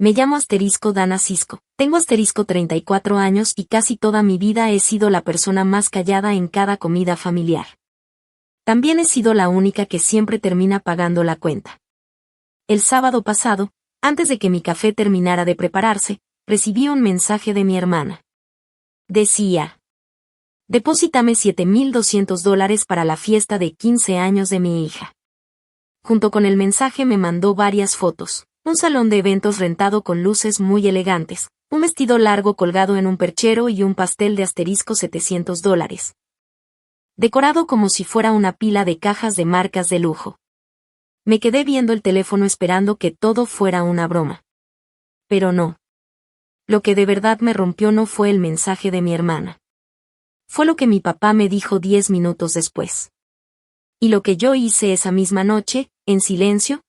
Me llamo asterisco Dana Cisco, tengo asterisco 34 años y casi toda mi vida he sido la persona más callada en cada comida familiar. También he sido la única que siempre termina pagando la cuenta. El sábado pasado, antes de que mi café terminara de prepararse, recibí un mensaje de mi hermana. Decía: «Deposítame $7,200 para la fiesta de 15 años de mi hija». Junto con el mensaje me mandó varias fotos. Un salón de eventos rentado con luces muy elegantes, un vestido largo colgado en un perchero y un pastel de asterisco $700. Decorado como si fuera una pila de cajas de marcas de lujo. Me quedé viendo el teléfono esperando que todo fuera una broma. Pero no. Lo que de verdad me rompió no fue el mensaje de mi hermana. Fue lo que mi papá me dijo 10 minutos después. Y lo que yo hice esa misma noche, en silencio.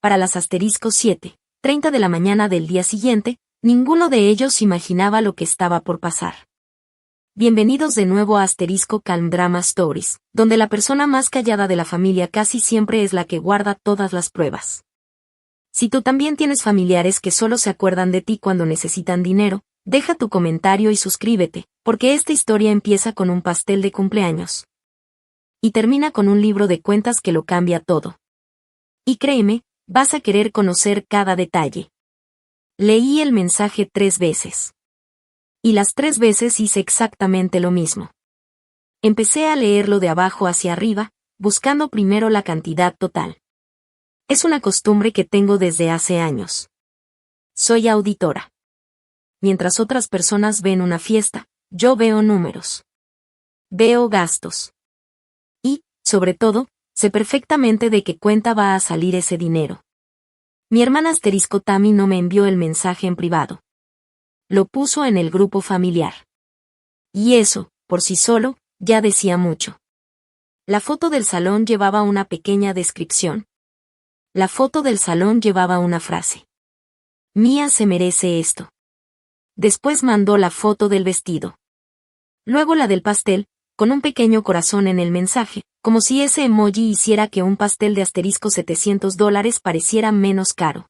Para las asterisco 7:30 de la mañana del día siguiente, ninguno de ellos imaginaba lo que estaba por pasar. Bienvenidos de nuevo a asterisco Calm Drama Stories, donde la persona más callada de la familia casi siempre es la que guarda todas las pruebas. Si tú también tienes familiares que solo se acuerdan de ti cuando necesitan dinero, deja tu comentario y suscríbete, porque esta historia empieza con un pastel de cumpleaños. Y termina con un libro de cuentas que lo cambia todo. Y créeme, vas a querer conocer cada detalle. Leí el mensaje 3 veces. Y las 3 veces hice exactamente lo mismo. Empecé a leerlo de abajo hacia arriba, buscando primero la cantidad total. Es una costumbre que tengo desde hace años. Soy auditora. Mientras otras personas ven una fiesta, yo veo números. Veo gastos. Y, sobre todo, sé perfectamente de qué cuenta va a salir ese dinero. Mi hermana asterisco Tammy no me envió el mensaje en privado. Lo puso en el grupo familiar. Y eso, por sí solo, ya decía mucho. La foto del salón llevaba una pequeña descripción. La foto del salón llevaba una frase. Mía se merece esto. Después mandó la foto del vestido. Luego la del pastel, con un pequeño corazón en el mensaje, como si ese emoji hiciera que un pastel de asterisco $700 pareciera menos caro.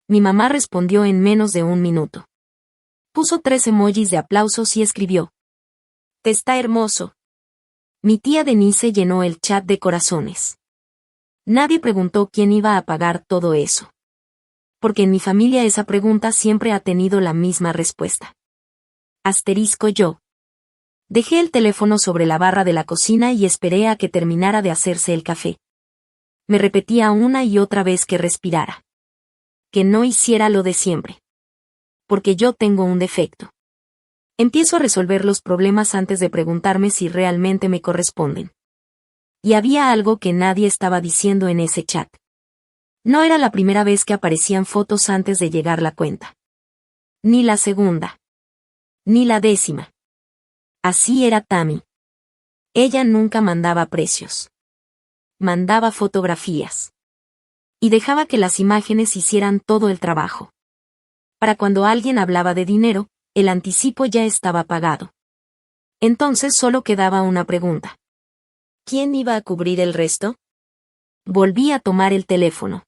Mi mamá respondió en menos de un minuto. Puso 3 emojis de aplausos y escribió: «Te está hermoso». Mi tía Denise llenó el chat de corazones. Nadie preguntó quién iba a pagar todo eso. Porque en mi familia esa pregunta siempre ha tenido la misma respuesta. Asterisco yo. Dejé el teléfono sobre la barra de la cocina y esperé a que terminara de hacerse el café. Me repetía una y otra vez que respirara. Que no hiciera lo de siempre. Porque yo tengo un defecto. Empiezo a resolver los problemas antes de preguntarme si realmente me corresponden. Y había algo que nadie estaba diciendo en ese chat. No era la primera vez que aparecían fotos antes de llegar la cuenta. Ni la segunda. Ni la 10ª. Así era Tammy. Ella nunca mandaba precios. Mandaba fotografías. Y dejaba que las imágenes hicieran todo el trabajo. Para cuando alguien hablaba de dinero, el anticipo ya estaba pagado. Entonces solo quedaba una pregunta. ¿Quién iba a cubrir el resto? Volví a tomar el teléfono.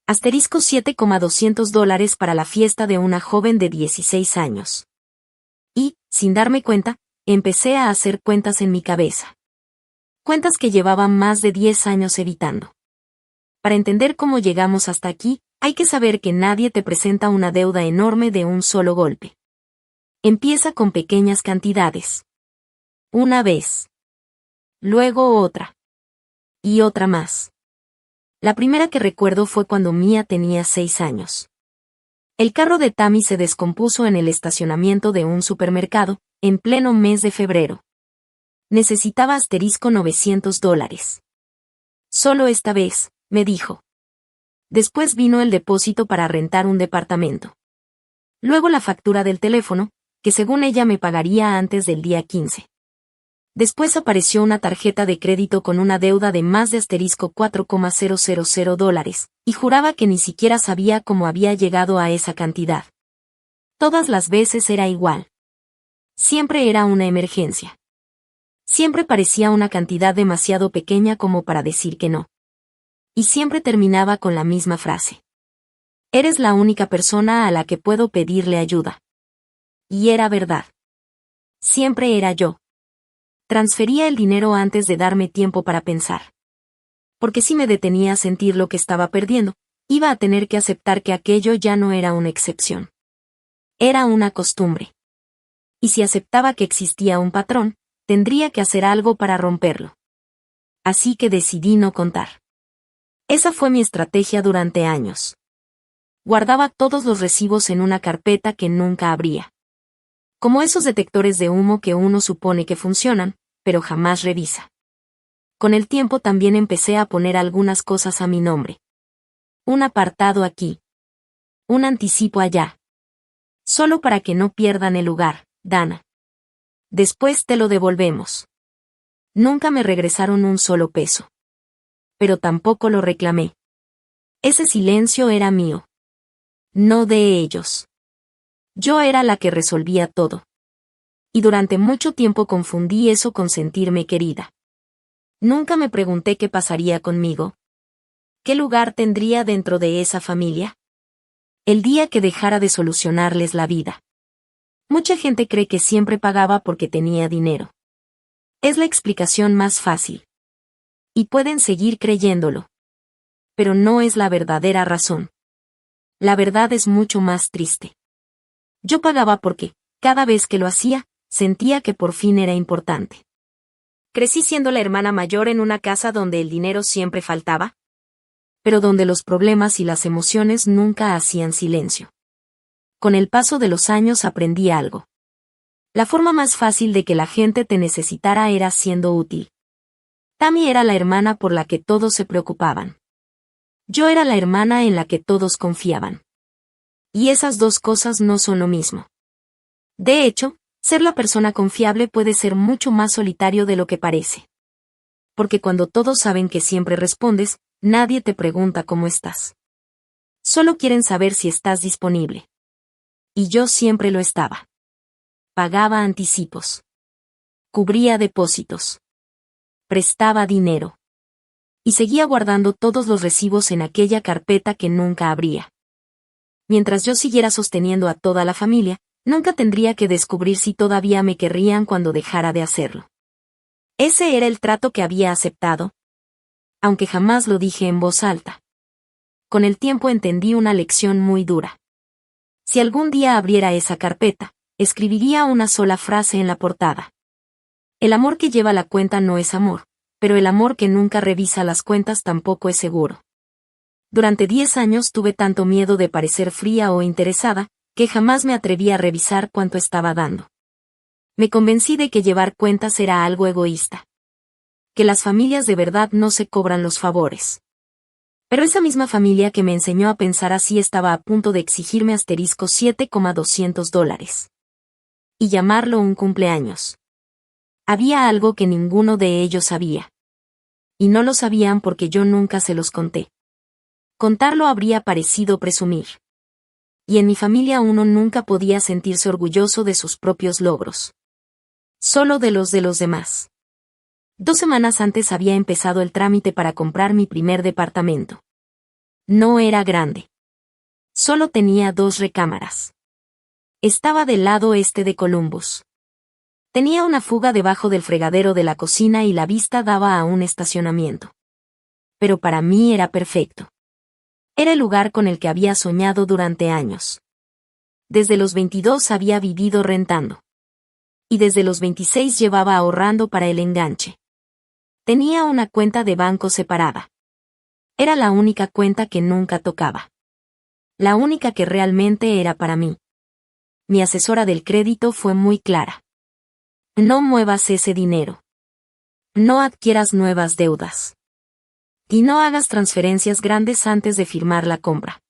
Asterisco $7,200 para la fiesta de una joven de 16 años. Y, sin darme cuenta, empecé a hacer cuentas en mi cabeza. Cuentas que llevaba más de 10 años evitando. Para entender cómo llegamos hasta aquí, hay que saber que nadie te presenta una deuda enorme de un solo golpe. Empieza con pequeñas cantidades. Una vez. Luego otra. Y otra más. La primera que recuerdo fue cuando Mía tenía 6 años. El carro de Tammy se descompuso en el estacionamiento de un supermercado, en pleno mes de febrero. Necesitaba asterisco $900. Solo esta vez, me dijo. Después vino el depósito para rentar un departamento. Luego la factura del teléfono, que según ella me pagaría antes del día 15. Después apareció una tarjeta de crédito con una deuda de más de asterisco $4,000, y juraba que ni siquiera sabía cómo había llegado a esa cantidad. Todas las veces era igual. Siempre era una emergencia. Siempre parecía una cantidad demasiado pequeña como para decir que no. Y siempre terminaba con la misma frase. Eres la única persona a la que puedo pedirle ayuda. Y era verdad. Siempre era yo. Transfería el dinero antes de darme tiempo para pensar. Porque si me detenía a sentir lo que estaba perdiendo, iba a tener que aceptar que aquello ya no era una excepción. Era una costumbre. Y si aceptaba que existía un patrón, tendría que hacer algo para romperlo. Así que decidí no contar. Esa fue mi estrategia durante años. Guardaba todos los recibos en una carpeta que nunca abría. Como esos detectores de humo que uno supone que funcionan, pero jamás revisa. Con el tiempo también empecé a poner algunas cosas a mi nombre. Un apartado aquí. Un anticipo allá. Solo para que no pierdan el lugar, Dana. Después te lo devolvemos. Nunca me regresaron un solo peso. Pero tampoco lo reclamé. Ese silencio era mío. No de ellos. Yo era la que resolvía todo. Y durante mucho tiempo confundí eso con sentirme querida. Nunca me pregunté qué pasaría conmigo. ¿Qué lugar tendría dentro de esa familia? El día que dejara de solucionarles la vida. Mucha gente cree que siempre pagaba porque tenía dinero. Es la explicación más fácil. Y pueden seguir creyéndolo. Pero no es la verdadera razón. La verdad es mucho más triste. Yo pagaba porque, cada vez que lo hacía, sentía que por fin era importante. Crecí siendo la hermana mayor en una casa donde el dinero siempre faltaba, pero donde los problemas y las emociones nunca hacían silencio. Con el paso de los años aprendí algo. La forma más fácil de que la gente te necesitara era siendo útil. Tammy era la hermana por la que todos se preocupaban. Yo era la hermana en la que todos confiaban. Y esas dos cosas no son lo mismo. De hecho, ser la persona confiable puede ser mucho más solitario de lo que parece. Porque cuando todos saben que siempre respondes, nadie te pregunta cómo estás. Solo quieren saber si estás disponible. Y yo siempre lo estaba. Pagaba anticipos. Cubría depósitos. Prestaba dinero. Y seguía guardando todos los recibos en aquella carpeta que nunca abría. Mientras yo siguiera sosteniendo a toda la familia, nunca tendría que descubrir si todavía me querrían cuando dejara de hacerlo. Ese era el trato que había aceptado, aunque jamás lo dije en voz alta. Con el tiempo entendí una lección muy dura. Si algún día abriera esa carpeta, escribiría una sola frase en la portada. El amor que lleva la cuenta no es amor, pero el amor que nunca revisa las cuentas tampoco es seguro. Durante 10 años tuve tanto miedo de parecer fría o interesada, que jamás me atreví a revisar cuánto estaba dando. Me convencí de que llevar cuentas era algo egoísta. Que las familias de verdad no se cobran los favores. Pero esa misma familia que me enseñó a pensar así estaba a punto de exigirme $7,200. Y llamarlo un cumpleaños. Había algo que ninguno de ellos sabía. Y no lo sabían porque yo nunca se los conté. Contarlo habría parecido presumir. Y en mi familia uno nunca podía sentirse orgulloso de sus propios logros. Solo de los demás. 2 semanas antes había empezado el trámite para comprar mi primer departamento. No era grande. Solo tenía 2 recámaras. Estaba del lado este de Columbus. Tenía una fuga debajo del fregadero de la cocina y la vista daba a un estacionamiento. Pero para mí era perfecto. Era el lugar con el que había soñado durante años. Desde los 22 había vivido rentando. Y desde los 26 llevaba ahorrando para el enganche. Tenía una cuenta de banco separada. Era la única cuenta que nunca tocaba. La única que realmente era para mí. Mi asesora del crédito fue muy clara. No muevas ese dinero. No adquieras nuevas deudas. Y no hagas transferencias grandes antes de firmar la compra.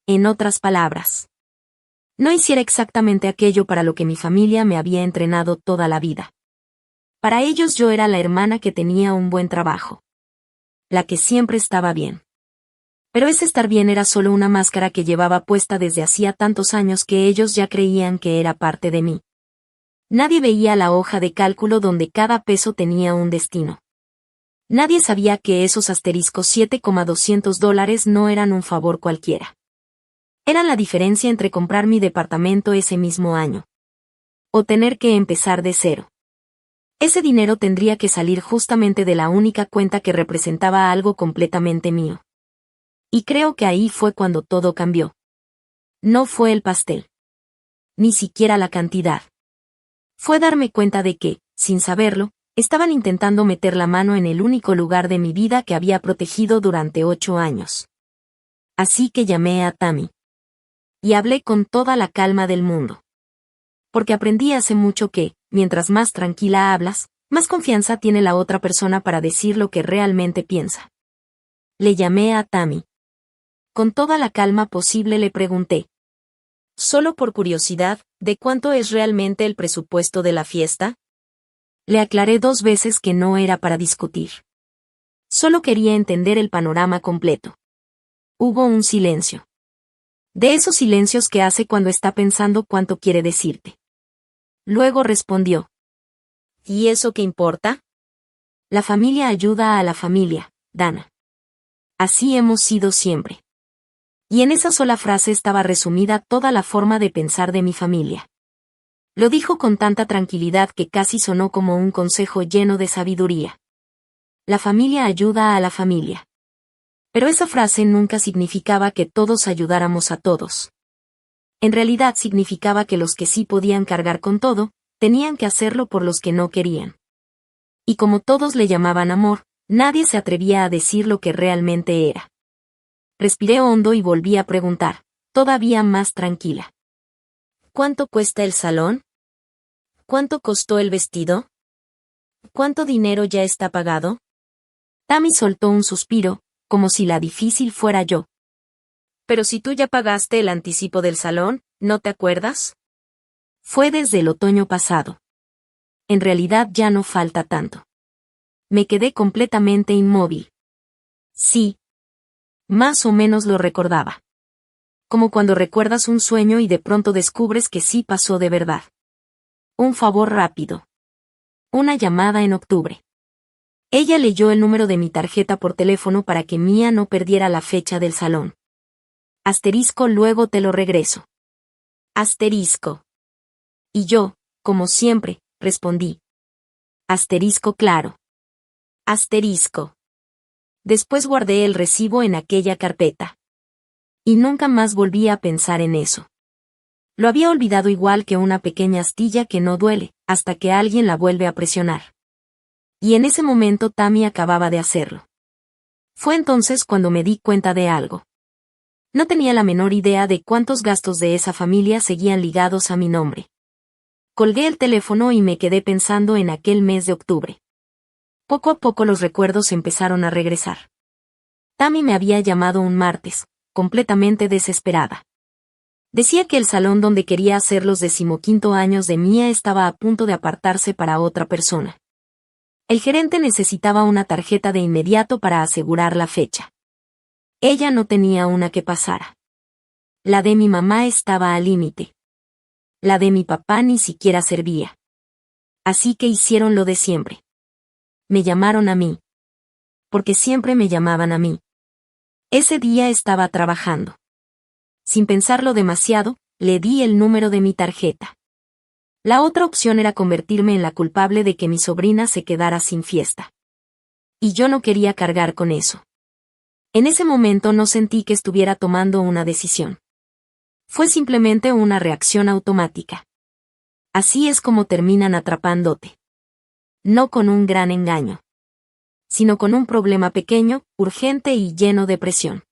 En otras palabras, no hiciera exactamente aquello para lo que mi familia me había entrenado toda la vida. Para ellos yo era la hermana que tenía un buen trabajo. La que siempre estaba bien. Pero ese estar bien era solo una máscara que llevaba puesta desde hacía tantos años que ellos ya creían que era parte de mí. Nadie veía la hoja de cálculo donde cada peso tenía un destino. Nadie sabía que esos $7,200 no eran un favor cualquiera. Era la diferencia entre comprar mi departamento ese mismo año o tener que empezar de cero. Ese dinero tendría que salir justamente de la única cuenta que representaba algo completamente mío. Y creo que ahí fue cuando todo cambió. No fue el pastel. Ni siquiera la cantidad. Fue darme cuenta de que, sin saberlo, estaban intentando meter la mano en el único lugar de mi vida que había protegido durante 8 años. Así que llamé a Tammy. Y hablé con toda la calma del mundo. Porque aprendí hace mucho que, mientras más tranquila hablas, más confianza tiene la otra persona para decir lo que realmente piensa. Le llamé a Tammy. Con toda la calma posible le pregunté. Solo por curiosidad, ¿de cuánto es realmente el presupuesto de la fiesta? Le aclaré 2 veces que no era para discutir. Solo quería entender el panorama completo. Hubo un silencio. De esos silencios que hace cuando está pensando cuánto quiere decirte. Luego respondió. ¿Y eso qué importa? La familia ayuda a la familia, Dana. Así hemos sido siempre. Y en esa sola frase estaba resumida toda la forma de pensar de mi familia. Lo dijo con tanta tranquilidad que casi sonó como un consejo lleno de sabiduría. La familia ayuda a la familia. Pero esa frase nunca significaba que todos ayudáramos a todos. En realidad significaba que los que sí podían cargar con todo, tenían que hacerlo por los que no querían. Y como todos le llamaban amor, nadie se atrevía a decir lo que realmente era. Respiré hondo y volví a preguntar, todavía más tranquila. ¿Cuánto cuesta el salón? ¿Cuánto costó el vestido? ¿Cuánto dinero ya está pagado? Tammy soltó un suspiro, como si la difícil fuera yo. Pero si tú ya pagaste el anticipo del salón, ¿no te acuerdas? Fue desde el otoño pasado. En realidad ya no falta tanto. Me quedé completamente inmóvil. Sí. Más o menos lo recordaba. Como cuando recuerdas un sueño y de pronto descubres que sí pasó de verdad. Un favor rápido. Una llamada en octubre. Ella leyó el número de mi tarjeta por teléfono para que Mía no perdiera la fecha del salón. Asterisco, luego te lo regreso. Asterisco. Y yo, como siempre, respondí. Asterisco, claro. Asterisco. Después guardé el recibo en aquella carpeta. Y nunca más volví a pensar en eso. Lo había olvidado igual que una pequeña astilla que no duele, hasta que alguien la vuelve a presionar. Y en ese momento Tammy acababa de hacerlo. Fue entonces cuando me di cuenta de algo. No tenía la menor idea de cuántos gastos de esa familia seguían ligados a mi nombre. Colgué el teléfono y me quedé pensando en aquel mes de octubre. Poco a poco los recuerdos empezaron a regresar. Tammy me había llamado un martes, completamente desesperada. Decía que el salón donde quería hacer los 15 años de Mía estaba a punto de apartarse para otra persona. El gerente necesitaba una tarjeta de inmediato para asegurar la fecha. Ella no tenía una que pasara. La de mi mamá estaba al límite. La de mi papá ni siquiera servía. Así que hicieron lo de siempre. Me llamaron a mí. Porque siempre me llamaban a mí. Ese día estaba trabajando. Sin pensarlo demasiado, le di el número de mi tarjeta. La otra opción era convertirme en la culpable de que mi sobrina se quedara sin fiesta. Y yo no quería cargar con eso. En ese momento no sentí que estuviera tomando una decisión. Fue simplemente una reacción automática. Así es como terminan atrapándote. No con un gran engaño, sino con un problema pequeño, urgente y lleno de presión.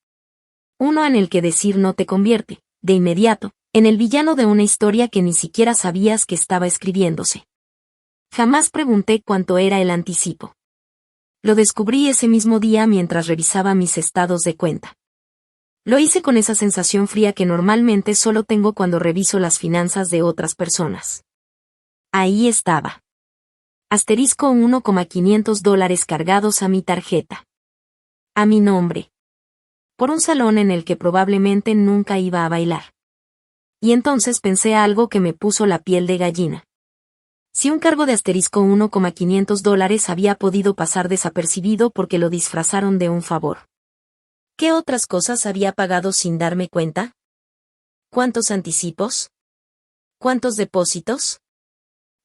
Uno en el que decir no te convierte, de inmediato, en el villano de una historia que ni siquiera sabías que estaba escribiéndose. Jamás pregunté cuánto era el anticipo. Lo descubrí ese mismo día mientras revisaba mis estados de cuenta. Lo hice con esa sensación fría que normalmente solo tengo cuando reviso las finanzas de otras personas. Ahí estaba. Asterisco $1,500 cargados a mi tarjeta. A mi nombre. Por un salón en el que probablemente nunca iba a bailar. Y entonces pensé algo que me puso la piel de gallina. Si un cargo de asterisco $1,500 había podido pasar desapercibido porque lo disfrazaron de un favor. ¿Qué otras cosas había pagado sin darme cuenta? ¿Cuántos anticipos? ¿Cuántos depósitos?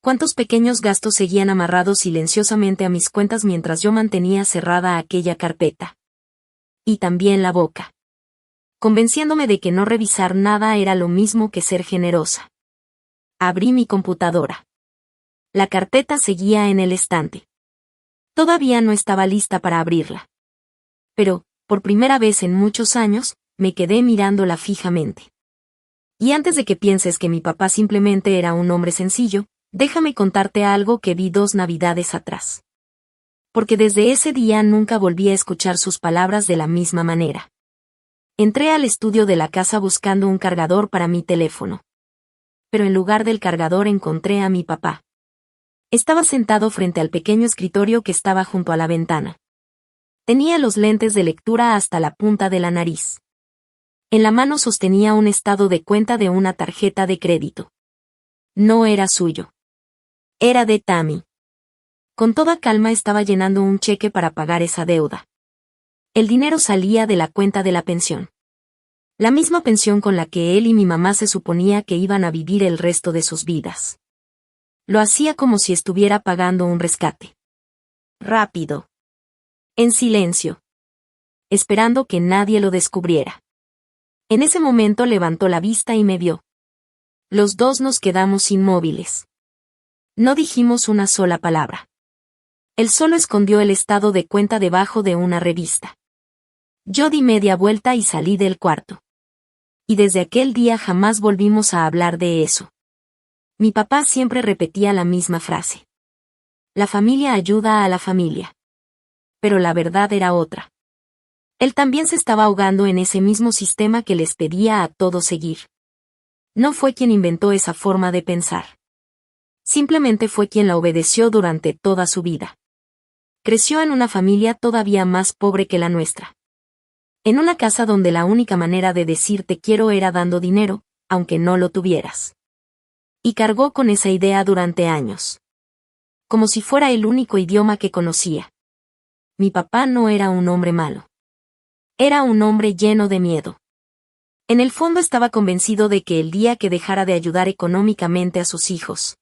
¿Cuántos pequeños gastos seguían amarrados silenciosamente a mis cuentas mientras yo mantenía cerrada aquella carpeta? Y también la boca. Convenciéndome de que no revisar nada era lo mismo que ser generosa. Abrí mi computadora. La carpeta seguía en el estante. Todavía no estaba lista para abrirla. Pero, por primera vez en muchos años, me quedé mirándola fijamente. Y antes de que pienses que mi papá simplemente era un hombre sencillo, déjame contarte algo que vi 2 navidades atrás. Porque desde ese día nunca volví a escuchar sus palabras de la misma manera. Entré al estudio de la casa buscando un cargador para mi teléfono. Pero en lugar del cargador encontré a mi papá. Estaba sentado frente al pequeño escritorio que estaba junto a la ventana. Tenía los lentes de lectura hasta la punta de la nariz. En la mano sostenía un estado de cuenta de una tarjeta de crédito. No era suyo. Era de Tammy. Con toda calma estaba llenando un cheque para pagar esa deuda. El dinero salía de la cuenta de la pensión. La misma pensión con la que él y mi mamá se suponía que iban a vivir el resto de sus vidas. Lo hacía como si estuviera pagando un rescate. Rápido. En silencio. Esperando que nadie lo descubriera. En ese momento levantó la vista y me vio. Los dos nos quedamos inmóviles. No dijimos una sola palabra. Él solo escondió el estado de cuenta debajo de una revista. Yo di media vuelta y salí del cuarto. Y desde aquel día jamás volvimos a hablar de eso. Mi papá siempre repetía la misma frase. La familia ayuda a la familia. Pero la verdad era otra. Él también se estaba ahogando en ese mismo sistema que les pedía a todos seguir. No fue quien inventó esa forma de pensar. Simplemente fue quien la obedeció durante toda su vida. Creció en una familia todavía más pobre que la nuestra. En una casa donde la única manera de decir te quiero era dando dinero, aunque no lo tuvieras. Y cargó con esa idea durante años. Como si fuera el único idioma que conocía. Mi papá no era un hombre malo. Era un hombre lleno de miedo. En el fondo estaba convencido de que el día que dejara de ayudar económicamente a sus hijos,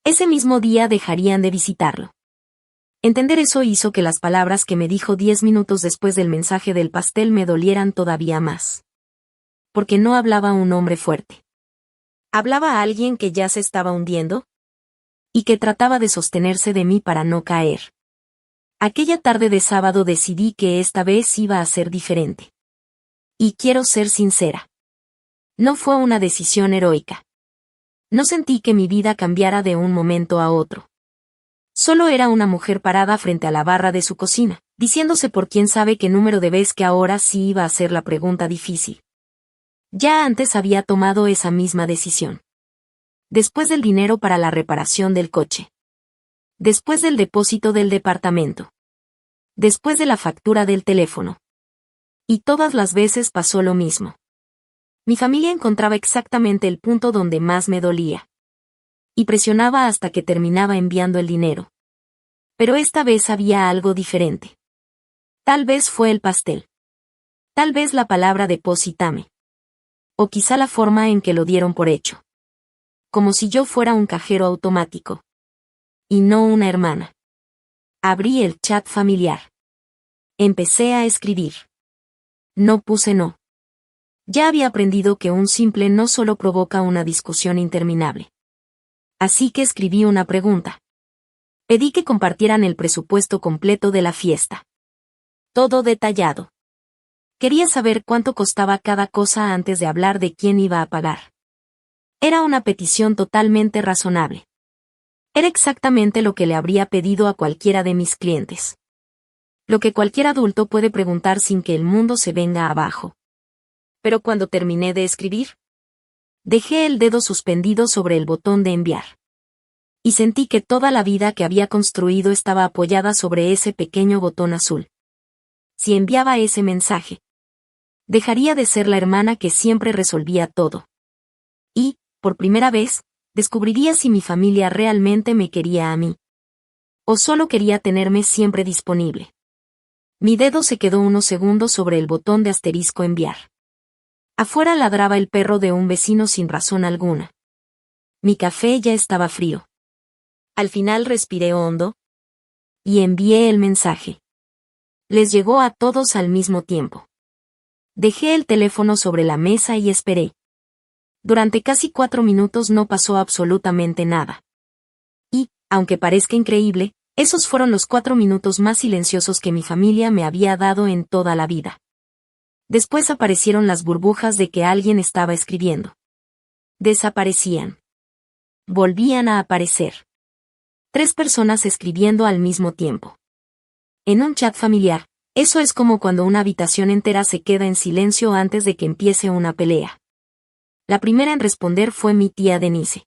ese mismo día dejarían de visitarlo. Entender eso hizo que las palabras que me dijo 10 minutos después del mensaje del pastel me dolieran todavía más. Porque no hablaba un hombre fuerte. ¿Hablaba a alguien que ya se estaba hundiendo? Y que trataba de sostenerse de mí para no caer. Aquella tarde de sábado decidí que esta vez iba a ser diferente. Y quiero ser sincera. No fue una decisión heroica. No sentí que mi vida cambiara de un momento a otro. Solo era una mujer parada frente a la barra de su cocina, diciéndose por quién sabe qué número de vez que ahora sí iba a ser la pregunta difícil. Ya antes había tomado esa misma decisión. Después del dinero para la reparación del coche. Después del depósito del departamento. Después de la factura del teléfono. Y todas las veces pasó lo mismo. Mi familia encontraba exactamente el punto donde más me dolía. Y presionaba hasta que terminaba enviando el dinero. Pero esta vez había algo diferente. Tal vez fue el pastel. Tal vez la palabra deposítame. O quizá la forma en que lo dieron por hecho. Como si yo fuera un cajero automático. Y no una hermana. Abrí el chat familiar. Empecé a escribir. No puse no. Ya había aprendido que un simple no solo provoca una discusión interminable. Así que escribí una pregunta. Pedí que compartieran el presupuesto completo de la fiesta. Todo detallado. Quería saber cuánto costaba cada cosa antes de hablar de quién iba a pagar. Era una petición totalmente razonable. Era exactamente lo que le habría pedido a cualquiera de mis clientes. Lo que cualquier adulto puede preguntar sin que el mundo se venga abajo. Pero cuando terminé de escribir, dejé el dedo suspendido sobre el botón de enviar. Y sentí que toda la vida que había construido estaba apoyada sobre ese pequeño botón azul. Si enviaba ese mensaje, dejaría de ser la hermana que siempre resolvía todo. Y, por primera vez, descubriría si mi familia realmente me quería a mí. O solo quería tenerme siempre disponible. Mi dedo se quedó unos segundos sobre el botón de asterisco enviar. Afuera ladraba el perro de un vecino sin razón alguna. Mi café ya estaba frío. Al final respiré hondo y envié el mensaje. Les llegó a todos al mismo tiempo. Dejé el teléfono sobre la mesa y esperé. Durante casi 4 minutos no pasó absolutamente nada. Y, aunque parezca increíble, esos fueron los 4 minutos más silenciosos que mi familia me había dado en toda la vida. Después aparecieron las burbujas de que alguien estaba escribiendo. Desaparecían. Volvían a aparecer. 3 personas escribiendo al mismo tiempo. En un chat familiar, eso es como cuando una habitación entera se queda en silencio antes de que empiece una pelea. La primera en responder fue mi tía Denise.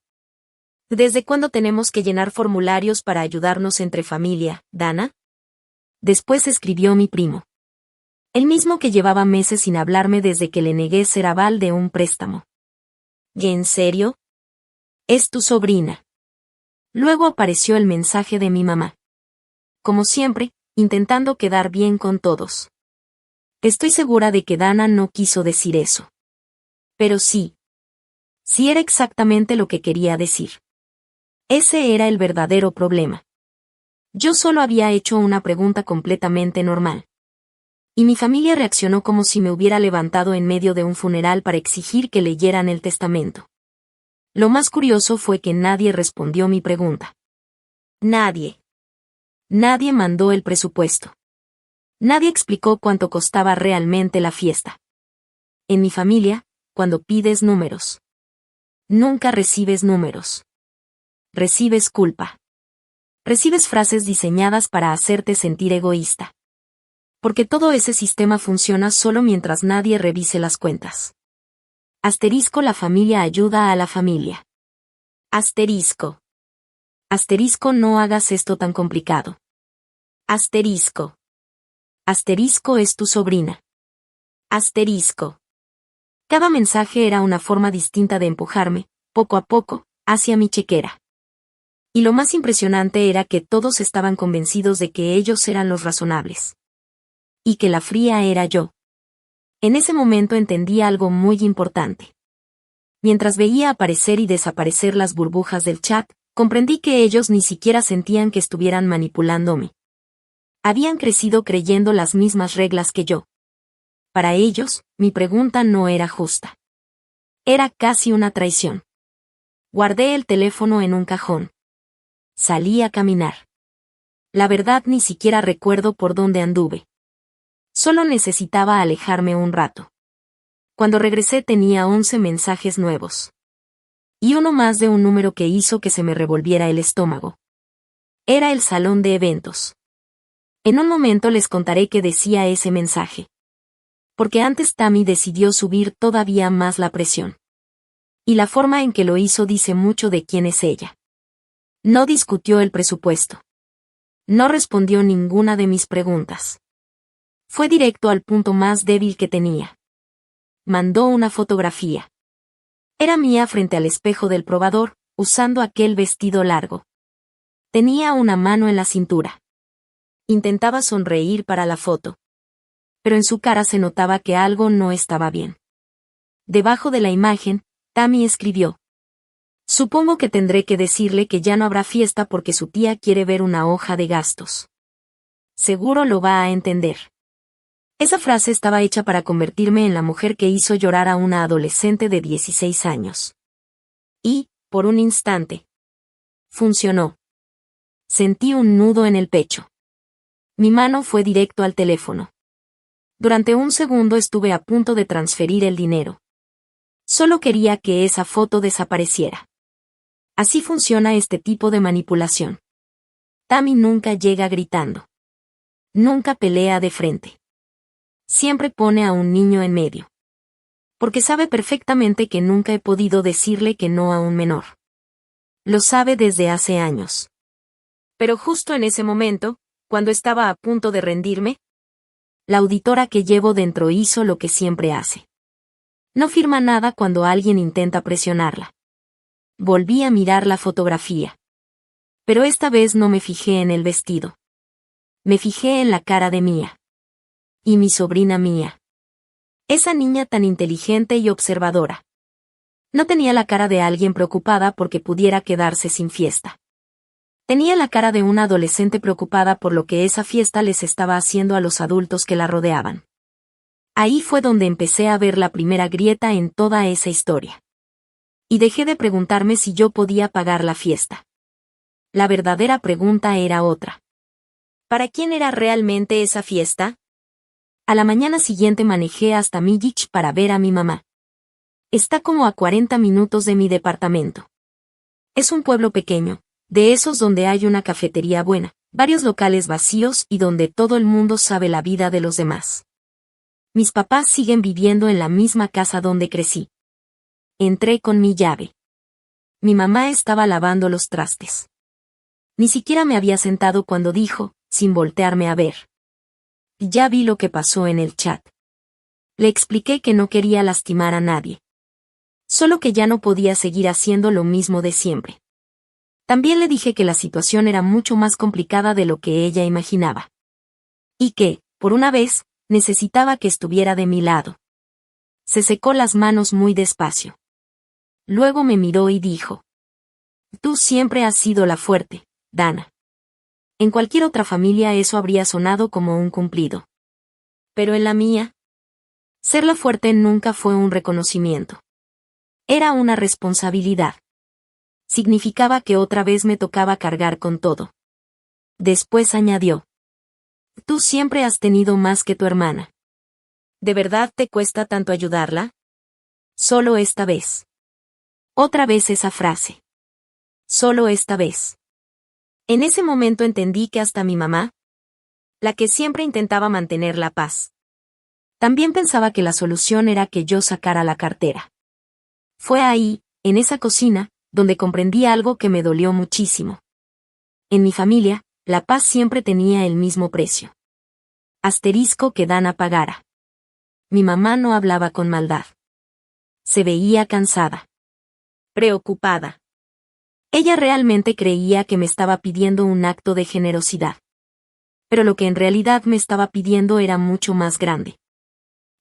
¿Desde cuándo tenemos que llenar formularios para ayudarnos entre familia, Dana? Después escribió mi primo. El mismo que llevaba meses sin hablarme desde que le negué ser aval de un préstamo. ¿Y en serio? Es tu sobrina. Luego apareció el mensaje de mi mamá. Como siempre, intentando quedar bien con todos. Estoy segura de que Dana no quiso decir eso. Pero sí. Sí era exactamente lo que quería decir. Ese era el verdadero problema. Yo solo había hecho una pregunta completamente normal. Y mi familia reaccionó como si me hubiera levantado en medio de un funeral para exigir que leyeran el testamento. Lo más curioso fue que nadie respondió mi pregunta. Nadie. Nadie mandó el presupuesto. Nadie explicó cuánto costaba realmente la fiesta. En mi familia, cuando pides números, nunca recibes números. Recibes culpa. Recibes frases diseñadas para hacerte sentir egoísta. Porque todo ese sistema funciona solo mientras nadie revise las cuentas. Asterisco: la familia ayuda a la familia. Asterisco. Asterisco: no hagas esto tan complicado. Asterisco. Asterisco: es tu sobrina. Asterisco. Cada mensaje era una forma distinta de empujarme, poco a poco, hacia mi chequera. Y lo más impresionante era que todos estaban convencidos de que ellos eran los razonables. Y que la fría era yo. En ese momento entendí algo muy importante. Mientras veía aparecer y desaparecer las burbujas del chat, comprendí que ellos ni siquiera sentían que estuvieran manipulándome. Habían crecido creyendo las mismas reglas que yo. Para ellos, mi pregunta no era justa. Era casi una traición. Guardé el teléfono en un cajón. Salí a caminar. La verdad, ni siquiera recuerdo por dónde anduve. Solo necesitaba alejarme un rato. Cuando regresé tenía 11 mensajes nuevos. Y uno más de un número que hizo que se me revolviera el estómago. Era el salón de eventos. En un momento les contaré qué decía ese mensaje. Porque antes Tammy decidió subir todavía más la presión. Y la forma en que lo hizo dice mucho de quién es ella. No discutió el presupuesto. No respondió ninguna de mis preguntas. Fue directo al punto más débil que tenía. Mandó una fotografía. Era mía frente al espejo del probador, usando aquel vestido largo. Tenía una mano en la cintura. Intentaba sonreír para la foto. Pero en su cara se notaba que algo no estaba bien. Debajo de la imagen, Tammy escribió: supongo que tendré que decirle que ya no habrá fiesta porque su tía quiere ver una hoja de gastos. Seguro lo va a entender. Esa frase estaba hecha para convertirme en la mujer que hizo llorar a una adolescente de 16 años. Y, por un instante, funcionó. Sentí un nudo en el pecho. Mi mano fue directo al teléfono. Durante un segundo estuve a punto de transferir el dinero. Solo quería que esa foto desapareciera. Así funciona este tipo de manipulación. Tammy nunca llega gritando. Nunca pelea de frente. Siempre pone a un niño en medio. Porque sabe perfectamente que nunca he podido decirle que no a un menor. Lo sabe desde hace años. Pero justo en ese momento, cuando estaba a punto de rendirme, la auditora que llevo dentro hizo lo que siempre hace. No firma nada cuando alguien intenta presionarla. Volví a mirar la fotografía. Pero esta vez no me fijé en el vestido. Me fijé en la cara de Mía. Y mi sobrina Mía. Esa niña tan inteligente y observadora. No tenía la cara de alguien preocupada porque pudiera quedarse sin fiesta. Tenía la cara de una adolescente preocupada por lo que esa fiesta les estaba haciendo a los adultos que la rodeaban. Ahí fue donde empecé a ver la primera grieta en toda esa historia. Y dejé de preguntarme si yo podía pagar la fiesta. La verdadera pregunta era otra. ¿Para quién era realmente esa fiesta? A la mañana siguiente manejé hasta Millich para ver a mi mamá. Está como a 40 minutos de mi departamento. Es un pueblo pequeño, de esos donde hay una cafetería buena, varios locales vacíos y donde todo el mundo sabe la vida de los demás. Mis papás siguen viviendo en la misma casa donde crecí. Entré con mi llave. Mi mamá estaba lavando los trastes. Ni siquiera me había sentado cuando dijo, sin voltearme a ver. Ya vi lo que pasó en el chat. Le expliqué que no quería lastimar a nadie. Solo que ya no podía seguir haciendo lo mismo de siempre. También le dije que la situación era mucho más complicada de lo que ella imaginaba. Y que, por una vez, necesitaba que estuviera de mi lado. Se secó las manos muy despacio. Luego me miró y dijo: Tú siempre has sido la fuerte, Dana. En cualquier otra familia eso habría sonado como un cumplido. Pero en la mía, ser la fuerte nunca fue un reconocimiento. Era una responsabilidad. Significaba que otra vez me tocaba cargar con todo. Después añadió: Tú siempre has tenido más que tu hermana. ¿De verdad te cuesta tanto ayudarla? Solo esta vez. Otra vez esa frase. Solo esta vez. En ese momento entendí que hasta mi mamá, la que siempre intentaba mantener la paz, también pensaba que la solución era que yo sacara la cartera. Fue ahí, en esa cocina, donde comprendí algo que me dolió muchísimo. En mi familia, la paz siempre tenía el mismo precio. Asterisco que Dana pagara. Mi mamá no hablaba con maldad. Se veía cansada. Preocupada. Ella realmente creía que me estaba pidiendo un acto de generosidad. Pero lo que en realidad me estaba pidiendo era mucho más grande.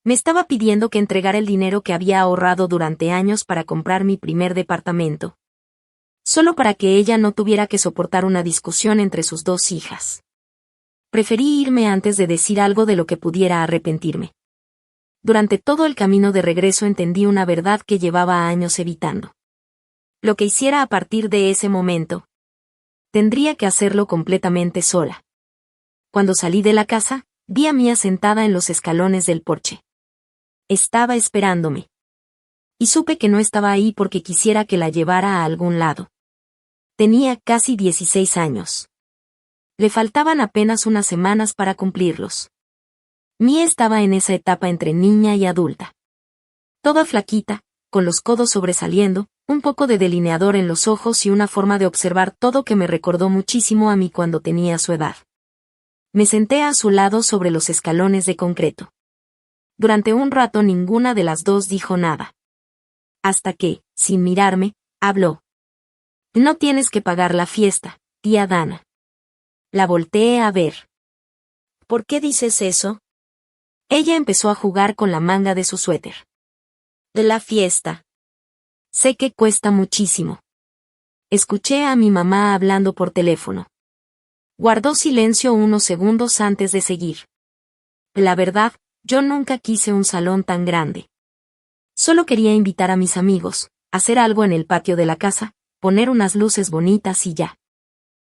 Me estaba pidiendo que entregara el dinero que había ahorrado durante años para comprar mi primer departamento. Solo para que ella no tuviera que soportar una discusión entre sus dos hijas. Preferí irme antes de decir algo de lo que pudiera arrepentirme. Durante todo el camino de regreso entendí una verdad que llevaba años evitando. Lo que hiciera a partir de ese momento, tendría que hacerlo completamente sola. Cuando salí de la casa, vi a Mía sentada en los escalones del porche. Estaba esperándome. Y supe que no estaba ahí porque quisiera que la llevara a algún lado. Tenía casi 16 años. Le faltaban apenas unas semanas para cumplirlos. Mía estaba en esa etapa entre niña y adulta. Toda flaquita, con los codos sobresaliendo, un poco de delineador en los ojos y una forma de observar todo que me recordó muchísimo a mí cuando tenía su edad. Me senté a su lado sobre los escalones de concreto. Durante un rato ninguna de las dos dijo nada. Hasta que, sin mirarme, habló. No tienes que pagar la fiesta, tía Dana. La volteé a ver. ¿Por qué dices eso? Ella empezó a jugar con la manga de su suéter. De la fiesta. Sé que cuesta muchísimo. Escuché a mi mamá hablando por teléfono. Guardó silencio unos segundos antes de seguir. La verdad, yo nunca quise un salón tan grande. Solo quería invitar a mis amigos, hacer algo en el patio de la casa, poner unas luces bonitas y ya.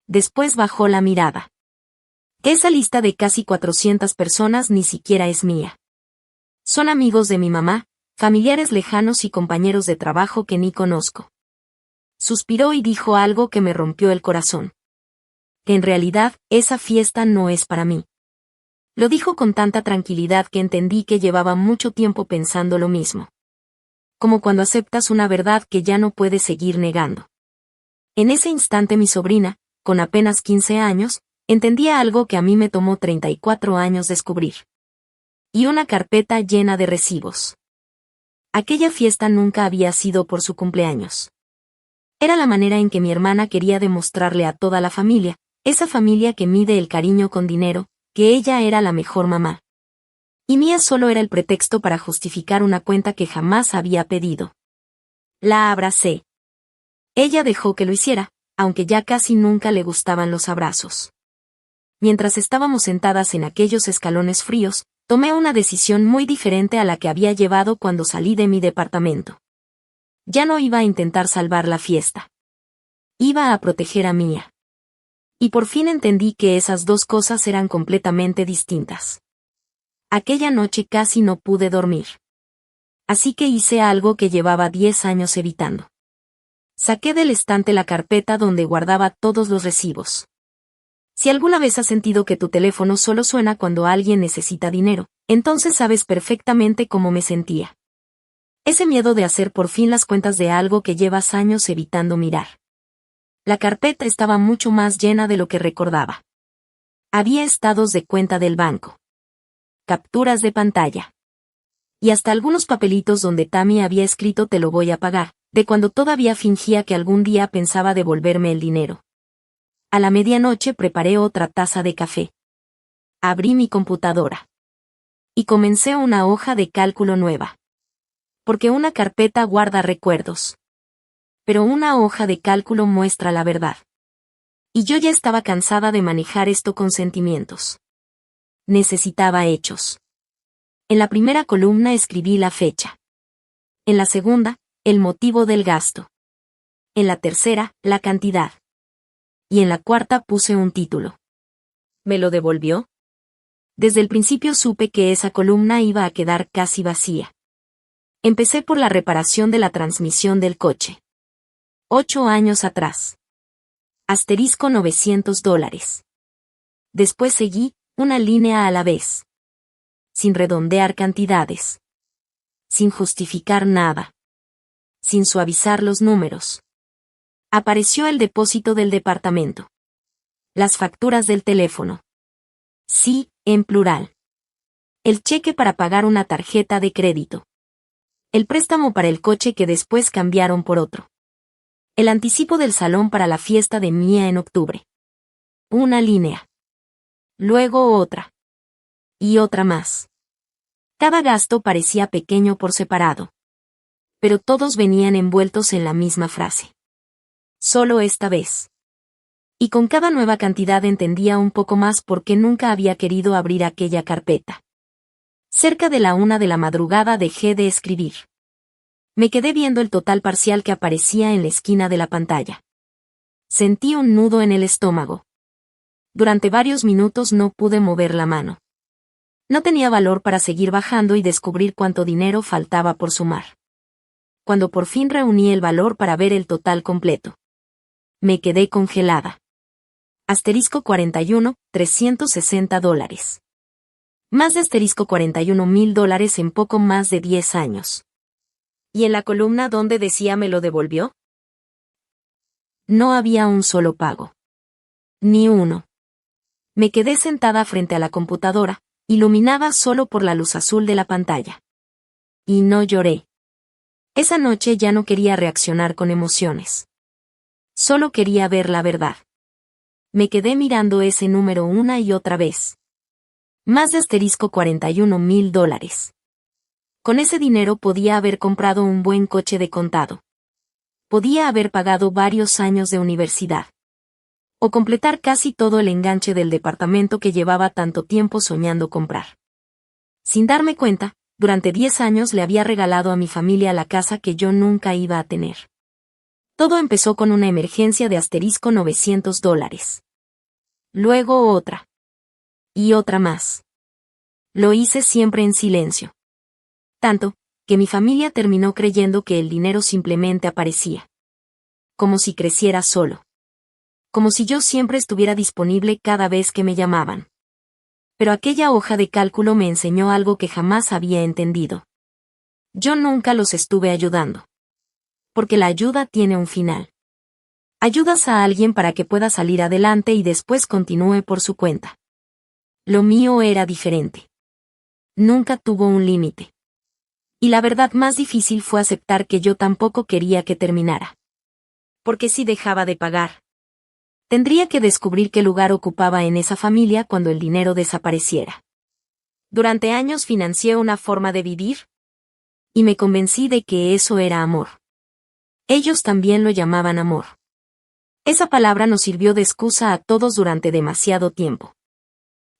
Después bajó la mirada. Esa lista de casi 400 personas ni siquiera es mía. Son amigos de mi mamá, familiares lejanos y compañeros de trabajo que ni conozco. Suspiró y dijo algo que me rompió el corazón. Que en realidad, esa fiesta no es para mí. Lo dijo con tanta tranquilidad que entendí que llevaba mucho tiempo pensando lo mismo. Como cuando aceptas una verdad que ya no puedes seguir negando. En ese instante mi sobrina, con apenas 15 años, entendía algo que a mí me tomó 34 años descubrir. Y una carpeta llena de recibos. Aquella fiesta nunca había sido por su cumpleaños. Era la manera en que mi hermana quería demostrarle a toda la familia, esa familia que mide el cariño con dinero, que ella era la mejor mamá. Y Mía solo era el pretexto para justificar una cuenta que jamás había pedido. La abracé. Ella dejó que lo hiciera, aunque ya casi nunca le gustaban los abrazos. Mientras estábamos sentadas en aquellos escalones fríos, tomé una decisión muy diferente a la que había llevado cuando salí de mi departamento. Ya no iba a intentar salvar la fiesta. Iba a proteger a Mía. Y por fin entendí que esas dos cosas eran completamente distintas. Aquella noche casi no pude dormir. Así que hice algo que llevaba 10 años evitando. Saqué del estante la carpeta donde guardaba todos los recibos. Si alguna vez has sentido que tu teléfono solo suena cuando alguien necesita dinero, entonces sabes perfectamente cómo me sentía. Ese miedo de hacer por fin las cuentas de algo que llevas años evitando mirar. La carpeta estaba mucho más llena de lo que recordaba. Había estados de cuenta del banco, capturas de pantalla, y hasta algunos papelitos donde Tammy había escrito "te lo voy a pagar", de cuando todavía fingía que algún día pensaba devolverme el dinero. A la medianoche preparé otra taza de café. Abrí mi computadora. Y comencé una hoja de cálculo nueva. Porque una carpeta guarda recuerdos. Pero una hoja de cálculo muestra la verdad. Y yo ya estaba cansada de manejar esto con sentimientos. Necesitaba hechos. En la primera columna escribí la fecha. En la segunda, el motivo del gasto. En la tercera, la cantidad. Y en la cuarta puse un título. ¿Me lo devolvió? Desde el principio supe que esa columna iba a quedar casi vacía. Empecé por la reparación de la transmisión del coche. 8 años atrás. Asterisco $900. Después seguí, una línea a la vez. Sin redondear cantidades. Sin justificar nada. Sin suavizar los números. Apareció el depósito del departamento. Las facturas del teléfono. Sí, en plural. El cheque para pagar una tarjeta de crédito. El préstamo para el coche que después cambiaron por otro. El anticipo del salón para la fiesta de Mía en octubre. Una línea. Luego otra. Y otra más. Cada gasto parecía pequeño por separado. Pero todos venían envueltos en la misma frase. Solo esta vez. Y con cada nueva cantidad entendía un poco más por qué nunca había querido abrir aquella carpeta. Cerca de la 1 de la madrugada dejé de escribir. Me quedé viendo el total parcial que aparecía en la esquina de la pantalla. Sentí un nudo en el estómago. Durante varios minutos no pude mover la mano. No tenía valor para seguir bajando y descubrir cuánto dinero faltaba por sumar. Cuando por fin reuní el valor para ver el total completo, me quedé congelada. Asterisco 41, $360. Más de asterisco $41,000 en poco más de 10 años. ¿Y en la columna donde decía "me lo devolvió"? No había un solo pago. Ni uno. Me quedé sentada frente a la computadora, iluminada solo por la luz azul de la pantalla. Y no lloré. Esa noche ya no quería reaccionar con emociones. Solo quería ver la verdad. Me quedé mirando ese número una y otra vez. Más de asterisco $41,000. Con ese dinero podía haber comprado un buen coche de contado. Podía haber pagado varios años de universidad. O completar casi todo el enganche del departamento que llevaba tanto tiempo soñando comprar. Sin darme cuenta, durante 10 años le había regalado a mi familia la casa que yo nunca iba a tener. Todo empezó con una emergencia de asterisco $900. Luego otra. Y otra más. Lo hice siempre en silencio. Tanto, que mi familia terminó creyendo que el dinero simplemente aparecía. Como si creciera solo. Como si yo siempre estuviera disponible cada vez que me llamaban. Pero aquella hoja de cálculo me enseñó algo que jamás había entendido. Yo nunca los estuve ayudando. Porque la ayuda tiene un final. Ayudas a alguien para que pueda salir adelante y después continúe por su cuenta. Lo mío era diferente. Nunca tuvo un límite. Y la verdad más difícil fue aceptar que yo tampoco quería que terminara. Porque si dejaba de pagar, tendría que descubrir qué lugar ocupaba en esa familia cuando el dinero desapareciera. Durante años financié una forma de vivir y me convencí de que eso era amor. Ellos también lo llamaban amor. Esa palabra nos sirvió de excusa a todos durante demasiado tiempo.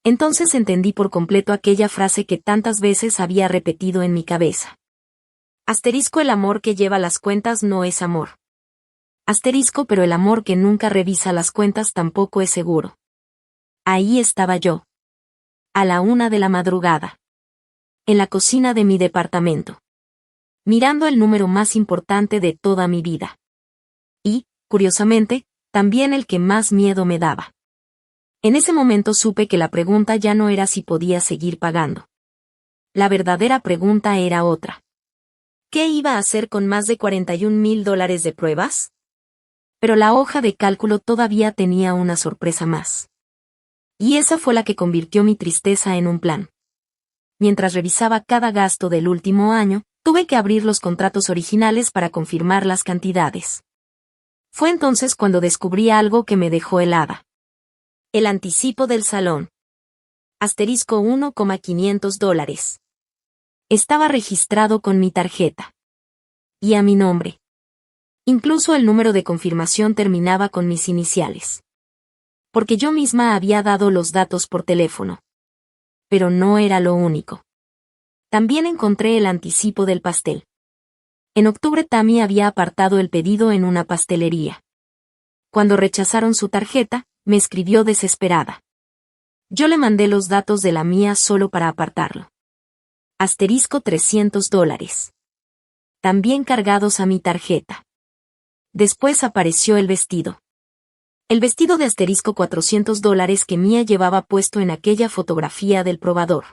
Entonces entendí por completo aquella frase que tantas veces había repetido en mi cabeza. Asterisco, el amor que lleva las cuentas no es amor. Asterisco, pero el amor que nunca revisa las cuentas tampoco es seguro. Ahí estaba yo. A la 1 de la madrugada. En la cocina de mi departamento. Mirando el número más importante de toda mi vida. Y, curiosamente, también el que más miedo me daba. En ese momento supe que la pregunta ya no era si podía seguir pagando. La verdadera pregunta era otra. ¿Qué iba a hacer con más de $41,000 de pruebas? Pero la hoja de cálculo todavía tenía una sorpresa más. Y esa fue la que convirtió mi tristeza en un plan. Mientras revisaba cada gasto del último año, tuve que abrir los contratos originales para confirmar las cantidades. Fue entonces cuando descubrí algo que me dejó helada. El anticipo del salón. Asterisco $1,500. Estaba registrado con mi tarjeta. Y a mi nombre. Incluso el número de confirmación terminaba con mis iniciales. Porque yo misma había dado los datos por teléfono. Pero no era lo único. También encontré el anticipo del pastel. En octubre Tammy había apartado el pedido en una pastelería. Cuando rechazaron su tarjeta, me escribió desesperada. Yo le mandé los datos de la mía solo para apartarlo. Asterisco $300. También cargados a mi tarjeta. Después apareció el vestido. El vestido de asterisco $400 que Mia llevaba puesto en aquella fotografía del probador.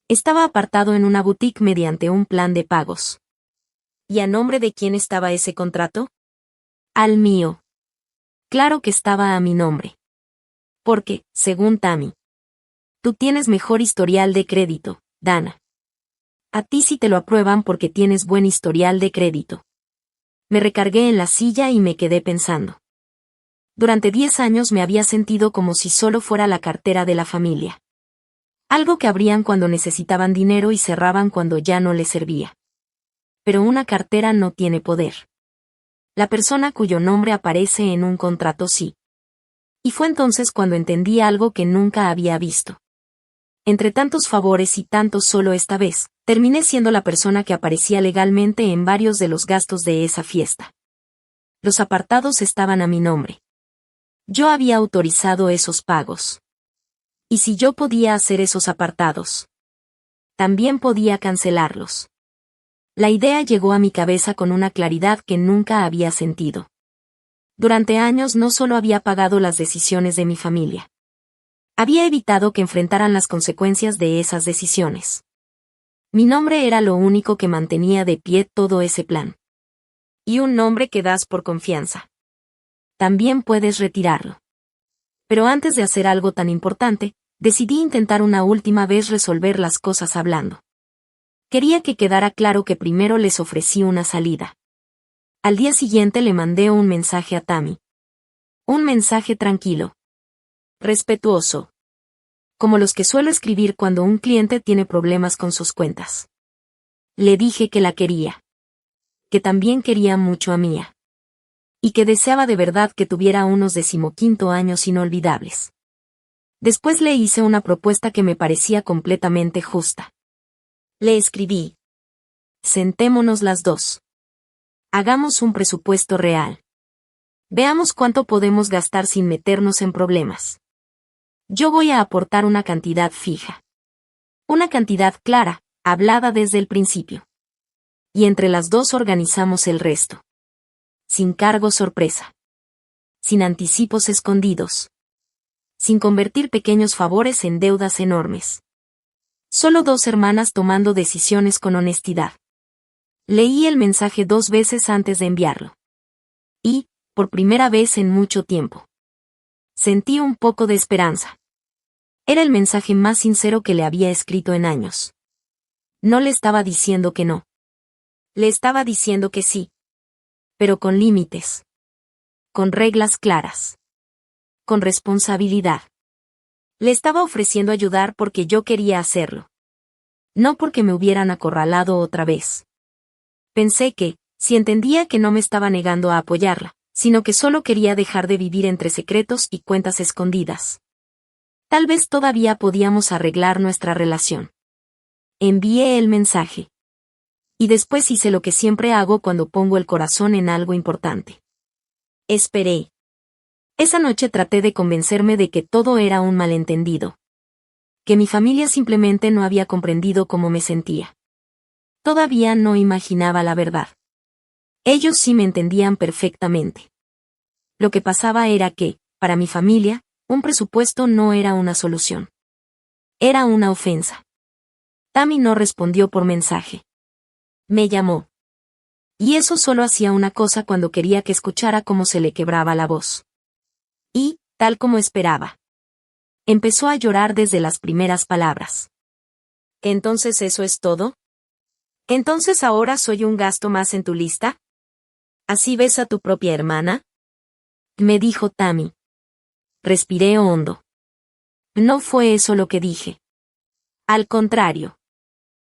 Estaba apartado en una boutique mediante un plan de pagos. ¿Y a nombre de quién estaba ese contrato? Al mío. Claro que estaba a mi nombre. Porque, según Tammy, tú tienes mejor historial de crédito, Dana. A ti sí te lo aprueban porque tienes buen historial de crédito. Me recargué en la silla y me quedé pensando. Durante 10 años me había sentido como si solo fuera la cartera de la familia. Algo que abrían cuando necesitaban dinero y cerraban cuando ya no les servía. Pero una cartera no tiene poder. La persona cuyo nombre aparece en un contrato sí. Y fue entonces cuando entendí algo que nunca había visto. Entre tantos favores y tantos solo esta vez, terminé siendo la persona que aparecía legalmente en varios de los gastos de esa fiesta. Los apartados estaban a mi nombre. Yo había autorizado esos pagos. Y si yo podía hacer esos apartados, también podía cancelarlos. La idea llegó a mi cabeza con una claridad que nunca había sentido. Durante años no solo había pagado las decisiones de mi familia. Había evitado que enfrentaran las consecuencias de esas decisiones. Mi nombre era lo único que mantenía de pie todo ese plan. Y un nombre que das por confianza. También puedes retirarlo. Pero antes de hacer algo tan importante, decidí intentar una última vez resolver las cosas hablando. Quería que quedara claro que primero les ofrecí una salida. Al día siguiente le mandé un mensaje a Tammy. Un mensaje tranquilo. Respetuoso. Como los que suelo escribir cuando un cliente tiene problemas con sus cuentas. Le dije que la quería. Que también quería mucho a Mia. Y que deseaba de verdad que tuviera unos 15 años inolvidables. Después le hice una propuesta que me parecía completamente justa. Le escribí. Sentémonos las dos. Hagamos un presupuesto real. Veamos cuánto podemos gastar sin meternos en problemas. Yo voy a aportar una cantidad fija. Una cantidad clara, hablada desde el principio. Y entre las dos organizamos el resto. Sin cargo sorpresa. Sin anticipos escondidos. Sin convertir pequeños favores en deudas enormes. Solo dos hermanas tomando decisiones con honestidad. Leí el mensaje 2 veces antes de enviarlo. Y, por primera vez en mucho tiempo, sentí un poco de esperanza. Era el mensaje más sincero que le había escrito en años. No le estaba diciendo que no. Le estaba diciendo que sí. Pero con límites. Con reglas claras. Con responsabilidad. Le estaba ofreciendo ayudar porque yo quería hacerlo. No porque me hubieran acorralado otra vez. Pensé que, si entendía que no me estaba negando a apoyarla, sino que solo quería dejar de vivir entre secretos y cuentas escondidas. Tal vez todavía podíamos arreglar nuestra relación. Envié el mensaje. Y después hice lo que siempre hago cuando pongo el corazón en algo importante. Esperé. Esa noche traté de convencerme de que todo era un malentendido. Que mi familia simplemente no había comprendido cómo me sentía. Todavía no imaginaba la verdad. Ellos sí me entendían perfectamente. Lo que pasaba era que, para mi familia, un presupuesto no era una solución. Era una ofensa. Tammy no respondió por mensaje. Me llamó. Y eso solo hacía una cosa cuando quería que escuchara cómo se le quebraba la voz. Y, tal como esperaba, empezó a llorar desde las primeras palabras. ¿Entonces eso es todo? ¿Entonces ahora soy un gasto más en tu lista? ¿Así ves a tu propia hermana? Me dijo Tammy. Respiré hondo. No fue eso lo que dije. Al contrario.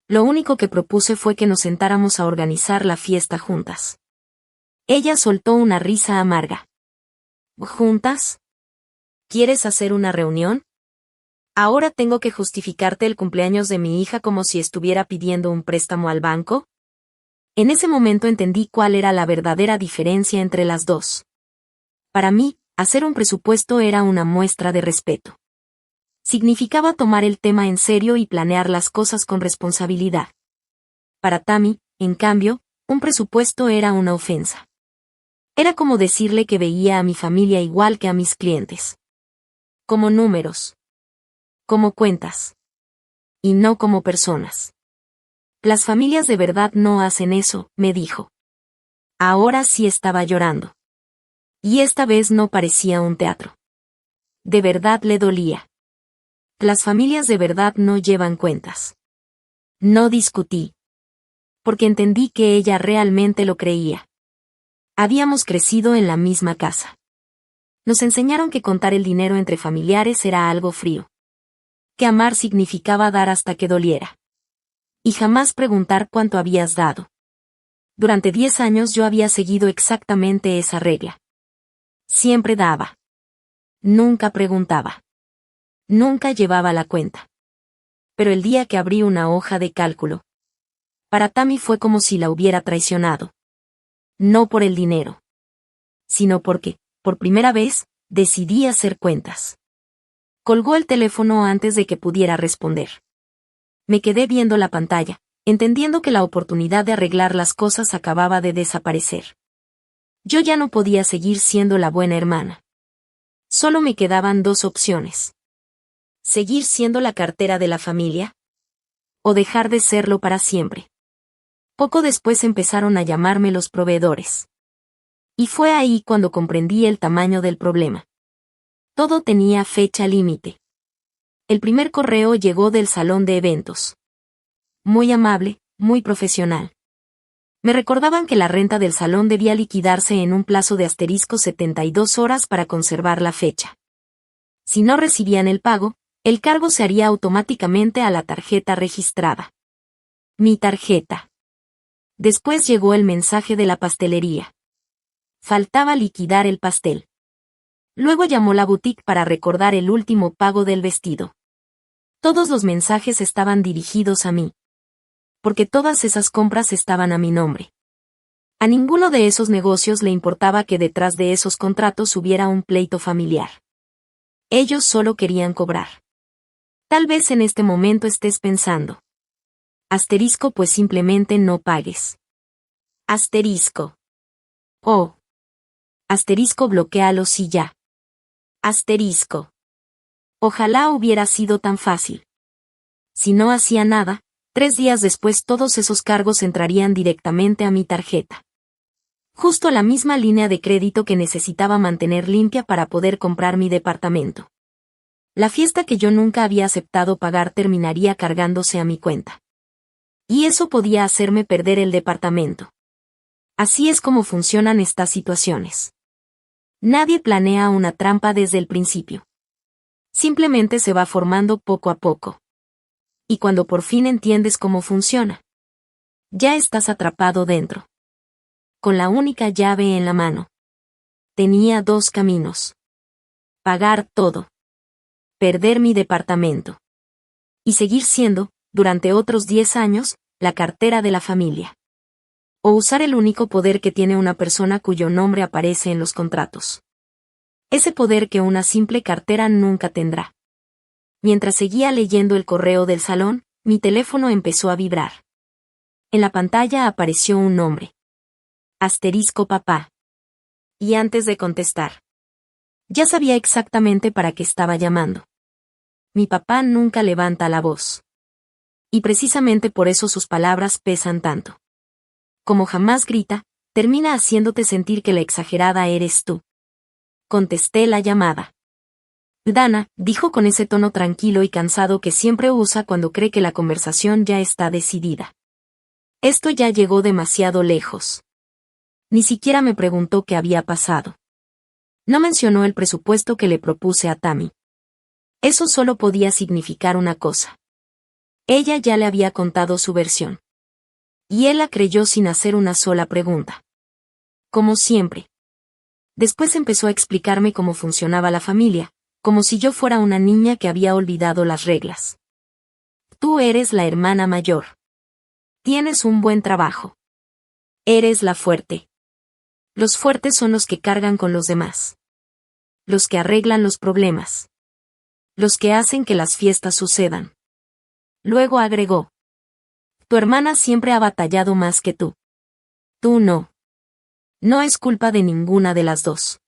Lo único que propuse fue que nos sentáramos a organizar la fiesta juntas. Ella soltó una risa amarga. ¿Juntas? ¿Quieres hacer una reunión? ¿Ahora tengo que justificarte el cumpleaños de mi hija como si estuviera pidiendo un préstamo al banco? En ese momento entendí cuál era la verdadera diferencia entre las dos. Para mí, hacer un presupuesto era una muestra de respeto. Significaba tomar el tema en serio y planear las cosas con responsabilidad. Para Tammy, en cambio, un presupuesto era una ofensa. Era como decirle que veía a mi familia igual que a mis clientes. Como números. Como cuentas. Y no como personas. Las familias de verdad no hacen eso, me dijo. Ahora sí estaba llorando. Y esta vez no parecía un teatro. De verdad le dolía. Las familias de verdad no llevan cuentas. No discutí. Porque entendí que ella realmente lo creía. Habíamos crecido en la misma casa. Nos enseñaron que contar el dinero entre familiares era algo frío. Que amar significaba dar hasta que doliera. Y jamás preguntar cuánto habías dado. Durante 10 años yo había seguido exactamente esa regla. Siempre daba. Nunca preguntaba. Nunca llevaba la cuenta. Pero el día que abrí una hoja de cálculo, para Tammy fue como si la hubiera traicionado. No por el dinero. Sino porque, por primera vez, decidí hacer cuentas. Colgó el teléfono antes de que pudiera responder. Me quedé viendo la pantalla, entendiendo que la oportunidad de arreglar las cosas acababa de desaparecer. Yo ya no podía seguir siendo la buena hermana. Solo me quedaban dos opciones. Seguir siendo la cartera de la familia. O dejar de serlo para siempre. Poco después empezaron a llamarme los proveedores. Y fue ahí cuando comprendí el tamaño del problema. Todo tenía fecha límite. El primer correo llegó del salón de eventos. Muy amable, muy profesional. Me recordaban que la renta del salón debía liquidarse en un plazo de *72 horas para conservar la fecha. Si no recibían el pago, el cargo se haría automáticamente a la tarjeta registrada. Mi tarjeta. Después llegó el mensaje de la pastelería. Faltaba liquidar el pastel. Luego llamó la boutique para recordar el último pago del vestido. Todos los mensajes estaban dirigidos a mí. Porque todas esas compras estaban a mi nombre. A ninguno de esos negocios le importaba que detrás de esos contratos hubiera un pleito familiar. Ellos solo querían cobrar. Tal vez en este momento estés pensando. Asterisco, pues simplemente no pagues. Asterisco. Oh. Asterisco, bloquéalos y ya. Asterisco. Ojalá hubiera sido tan fácil. Si no hacía nada, 3 días después todos esos cargos entrarían directamente a mi tarjeta. Justo a la misma línea de crédito que necesitaba mantener limpia para poder comprar mi departamento. La fiesta que yo nunca había aceptado pagar terminaría cargándose a mi cuenta. Y eso podía hacerme perder el departamento. Así es como funcionan estas situaciones. Nadie planea una trampa desde el principio. Simplemente se va formando poco a poco. Y cuando por fin entiendes cómo funciona, ya estás atrapado dentro. Con la única llave en la mano. Tenía dos caminos. Pagar todo. Perder mi departamento. Y seguir siendo, durante otros 10 años, la cartera de la familia. O usar el único poder que tiene una persona cuyo nombre aparece en los contratos. Ese poder que una simple cartera nunca tendrá. Mientras seguía leyendo el correo del salón, mi teléfono empezó a vibrar. En la pantalla apareció un nombre. Asterisco papá. Y antes de contestar, ya sabía exactamente para qué estaba llamando. Mi papá nunca levanta la voz. Y precisamente por eso sus palabras pesan tanto. Como jamás grita, termina haciéndote sentir que la exagerada eres tú. Contesté la llamada. Dana, dijo con ese tono tranquilo y cansado que siempre usa cuando cree que la conversación ya está decidida. Esto ya llegó demasiado lejos. Ni siquiera me preguntó qué había pasado. No mencionó el presupuesto que le propuse a Tammy. Eso solo podía significar una cosa. Ella ya le había contado su versión. Y él la creyó sin hacer una sola pregunta. Como siempre. Después empezó a explicarme cómo funcionaba la familia, como si yo fuera una niña que había olvidado las reglas. Tú eres la hermana mayor. Tienes un buen trabajo. Eres la fuerte. Los fuertes son los que cargan con los demás. Los que arreglan los problemas. Los que hacen que las fiestas sucedan. Luego agregó. Tu hermana siempre ha batallado más que tú. Tú no. No es culpa de ninguna de las dos.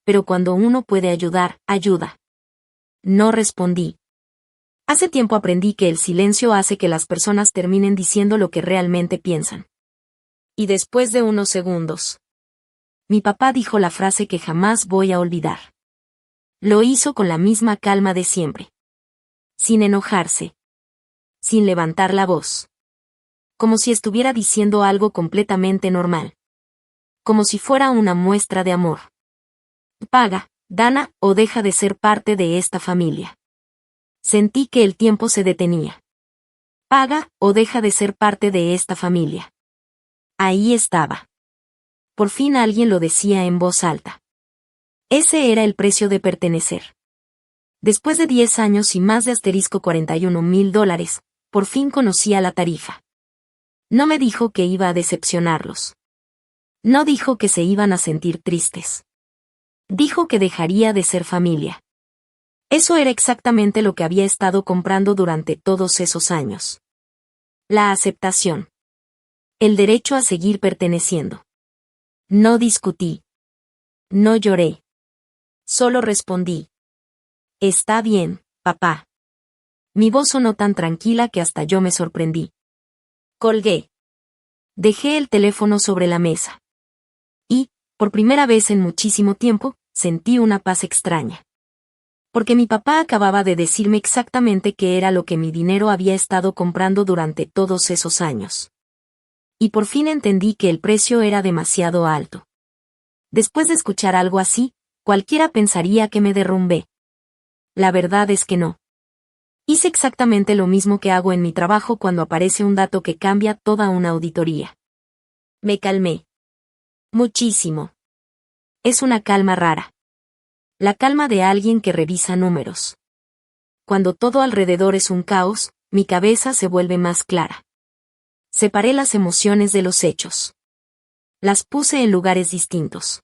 Pero cuando uno puede ayudar, ayuda. No respondí. Hace tiempo aprendí que el silencio hace que las personas terminen diciendo lo que realmente piensan. Y después de unos segundos, mi papá dijo la frase que jamás voy a olvidar. Lo hizo con la misma calma de siempre. Sin enojarse. Sin levantar la voz. Como si estuviera diciendo algo completamente normal. Como si fuera una muestra de amor. Paga, Dana, o deja de ser parte de esta familia. Sentí que el tiempo se detenía. Paga, o deja de ser parte de esta familia. Ahí estaba. Por fin alguien lo decía en voz alta. Ese era el precio de pertenecer. Después de 10 años y más de $41,000, por fin conocía la tarifa. No me dijo que iba a decepcionarlos. No dijo que se iban a sentir tristes. Dijo que dejaría de ser familia. Eso era exactamente lo que había estado comprando durante todos esos años. La aceptación. El derecho a seguir perteneciendo. No discutí. No lloré. Solo respondí. Está bien, papá. Mi voz sonó tan tranquila que hasta yo me sorprendí. Colgué. Dejé el teléfono sobre la mesa. Y, por primera vez en muchísimo tiempo, sentí una paz extraña. Porque mi papá acababa de decirme exactamente qué era lo que mi dinero había estado comprando durante todos esos años. Y por fin entendí que el precio era demasiado alto. Después de escuchar algo así, cualquiera pensaría que me derrumbé. La verdad es que no. Hice exactamente lo mismo que hago en mi trabajo cuando aparece un dato que cambia toda una auditoría. Me calmé. Muchísimo. Es una calma rara. La calma de alguien que revisa números. Cuando todo alrededor es un caos, mi cabeza se vuelve más clara. Separé las emociones de los hechos. Las puse en lugares distintos.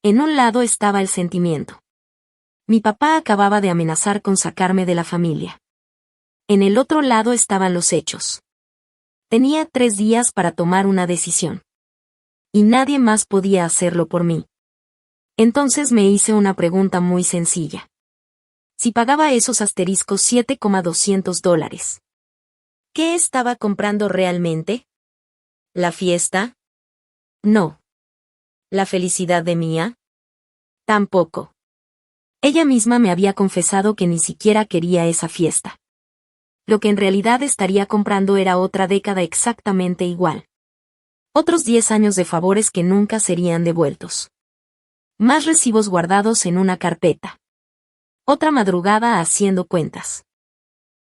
En un lado estaba el sentimiento. Mi papá acababa de amenazar con sacarme de la familia. En el otro lado estaban los hechos. Tenía 3 días para tomar una decisión. Y nadie más podía hacerlo por mí. Entonces me hice una pregunta muy sencilla. Si pagaba esos $7,200, ¿qué estaba comprando realmente? ¿La fiesta? No. ¿La felicidad de Mia? Tampoco. Ella misma me había confesado que ni siquiera quería esa fiesta. Lo que en realidad estaría comprando era otra década exactamente igual. Otros 10 años de favores que nunca serían devueltos. Más recibos guardados en una carpeta. Otra madrugada haciendo cuentas.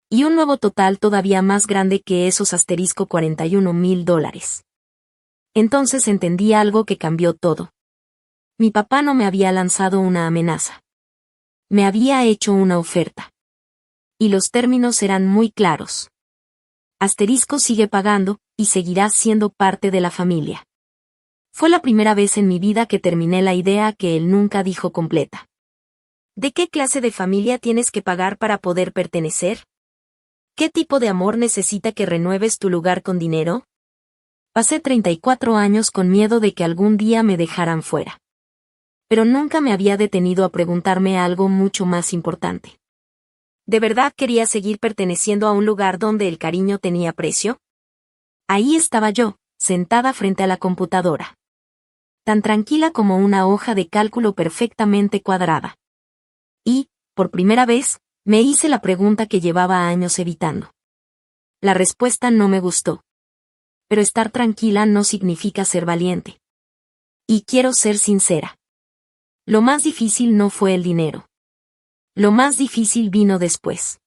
Y un nuevo total todavía más grande que esos $41,000. Entonces entendí algo que cambió todo. Mi papá no me había lanzado una amenaza. Me había hecho una oferta. Y los términos eran muy claros. Asterisco sigue pagando, y seguirá siendo parte de la familia. Fue la primera vez en mi vida que terminé la idea que él nunca dijo completa. ¿De qué clase de familia tienes que pagar para poder pertenecer? ¿Qué tipo de amor necesita que renueves tu lugar con dinero? Pasé 34 años con miedo de que algún día me dejaran fuera. Pero nunca me había detenido a preguntarme algo mucho más importante. ¿De verdad quería seguir perteneciendo a un lugar donde el cariño tenía precio? Ahí estaba yo, sentada frente a la computadora. Tan tranquila como una hoja de cálculo perfectamente cuadrada. Y, por primera vez, me hice la pregunta que llevaba años evitando. La respuesta no me gustó. Pero estar tranquila no significa ser valiente. Y quiero ser sincera. Lo más difícil no fue el dinero. Lo más difícil vino después.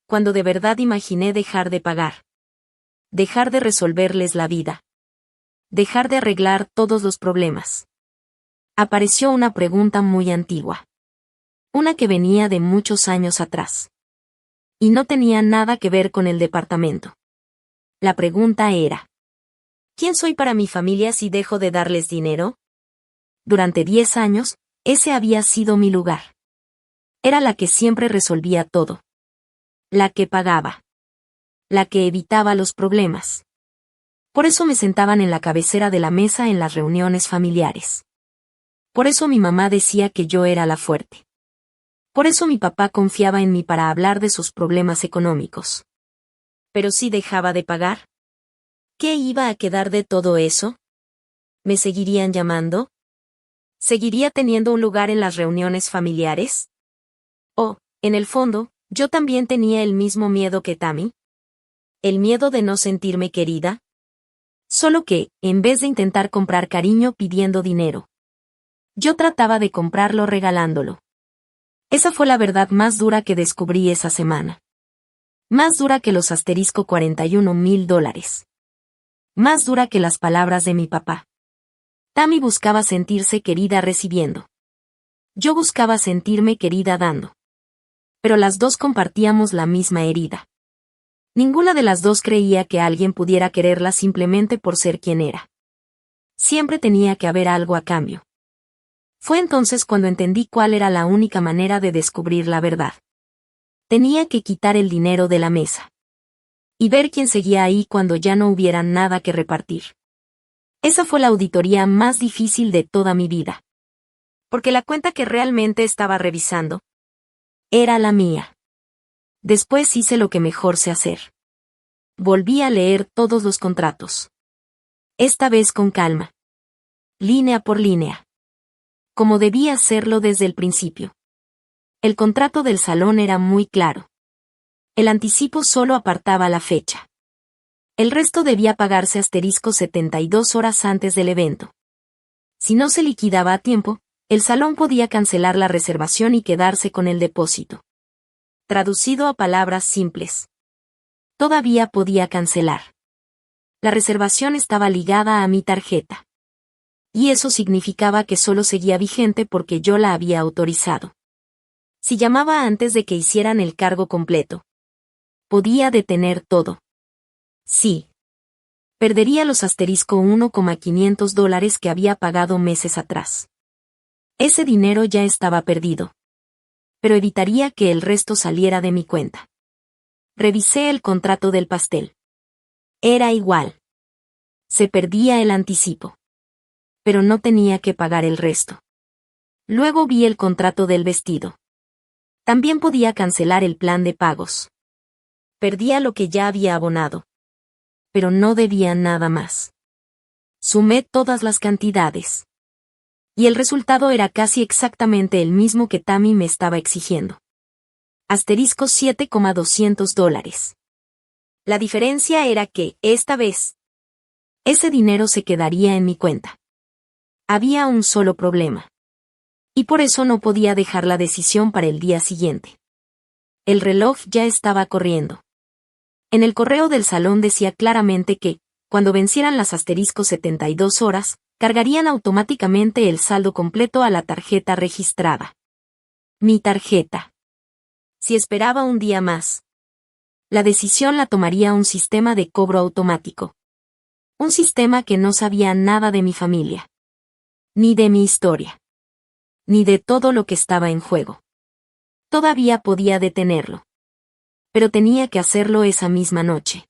Cuando de verdad imaginé dejar de pagar. Dejar de resolverles la vida. Dejar de arreglar todos los problemas. Apareció una pregunta muy antigua. Una que venía de muchos años atrás. Y no tenía nada que ver con el departamento. La pregunta era: ¿quién soy para mi familia si dejo de darles dinero? Durante 10 años, ese había sido mi lugar. Era la que siempre resolvía todo. La que pagaba. La que evitaba los problemas. Por eso me sentaban en la cabecera de la mesa en las reuniones familiares. Por eso mi mamá decía que yo era la fuerte. Por eso mi papá confiaba en mí para hablar de sus problemas económicos. Pero si dejaba de pagar, ¿qué iba a quedar de todo eso? ¿Me seguirían llamando? ¿Seguiría teniendo un lugar en las reuniones familiares? Oh, en el fondo, yo también tenía el mismo miedo que Tammy. El miedo de no sentirme querida. Solo que, en vez de intentar comprar cariño pidiendo dinero, yo trataba de comprarlo regalándolo. Esa fue la verdad más dura que descubrí esa semana. Más dura que los $41,000. Más dura que las palabras de mi papá. Tammy buscaba sentirse querida recibiendo. Yo buscaba sentirme querida dando. Pero las dos compartíamos la misma herida. Ninguna de las dos creía que alguien pudiera quererla simplemente por ser quien era. Siempre tenía que haber algo a cambio. Fue entonces cuando entendí cuál era la única manera de descubrir la verdad. Tenía que quitar el dinero de la mesa. Y ver quién seguía ahí cuando ya no hubiera nada que repartir. Esa fue la auditoría más difícil de toda mi vida. Porque la cuenta que realmente estaba revisando era la mía. Después hice lo que mejor sé hacer. Volví a leer todos los contratos. Esta vez con calma. Línea por línea. Como debía hacerlo desde el principio. El contrato del salón era muy claro. El anticipo solo apartaba la fecha. El resto debía pagarse 72 horas antes del evento. Si no se liquidaba a tiempo, el salón podía cancelar la reservación y quedarse con el depósito. Traducido a palabras simples. Todavía podía cancelar. La reservación estaba ligada a mi tarjeta. Y eso significaba que solo seguía vigente porque yo la había autorizado. Si llamaba antes de que hicieran el cargo completo, podía detener todo. Sí. Perdería los $1,500 que había pagado meses atrás. Ese dinero ya estaba perdido. Pero evitaría que el resto saliera de mi cuenta. Revisé el contrato del pastel. Era igual. Se perdía el anticipo. Pero no tenía que pagar el resto. Luego vi el contrato del vestido. También podía cancelar el plan de pagos. Perdía lo que ya había abonado. Pero no debía nada más. Sumé todas las cantidades. Y el resultado era casi exactamente el mismo que Tammy me estaba exigiendo. $7,200. La diferencia era que, esta vez, ese dinero se quedaría en mi cuenta. Había un solo problema. Y por eso no podía dejar la decisión para el día siguiente. El reloj ya estaba corriendo. En el correo del salón decía claramente que, cuando vencieran las *72 horas, cargarían automáticamente el saldo completo a la tarjeta registrada. Mi tarjeta. Si esperaba un día más, la decisión la tomaría un sistema de cobro automático. Un sistema que no sabía nada de mi familia. Ni de mi historia. Ni de todo lo que estaba en juego. Todavía podía detenerlo. Pero tenía que hacerlo esa misma noche.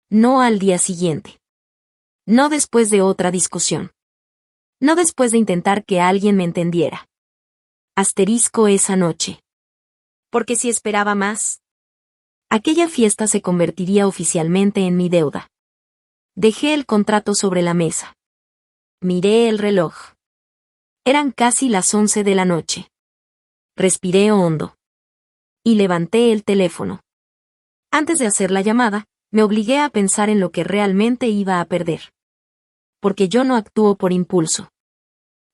No al día siguiente. No después de otra discusión. No después de intentar que alguien me entendiera. Asterisco esa noche. Porque si esperaba más, aquella fiesta se convertiría oficialmente en mi deuda. Dejé el contrato sobre la mesa. Miré el reloj. Eran casi las 11 de la noche. Respiré hondo. Y levanté el teléfono. Antes de hacer la llamada, me obligué a pensar en lo que realmente iba a perder. Porque yo no actúo por impulso.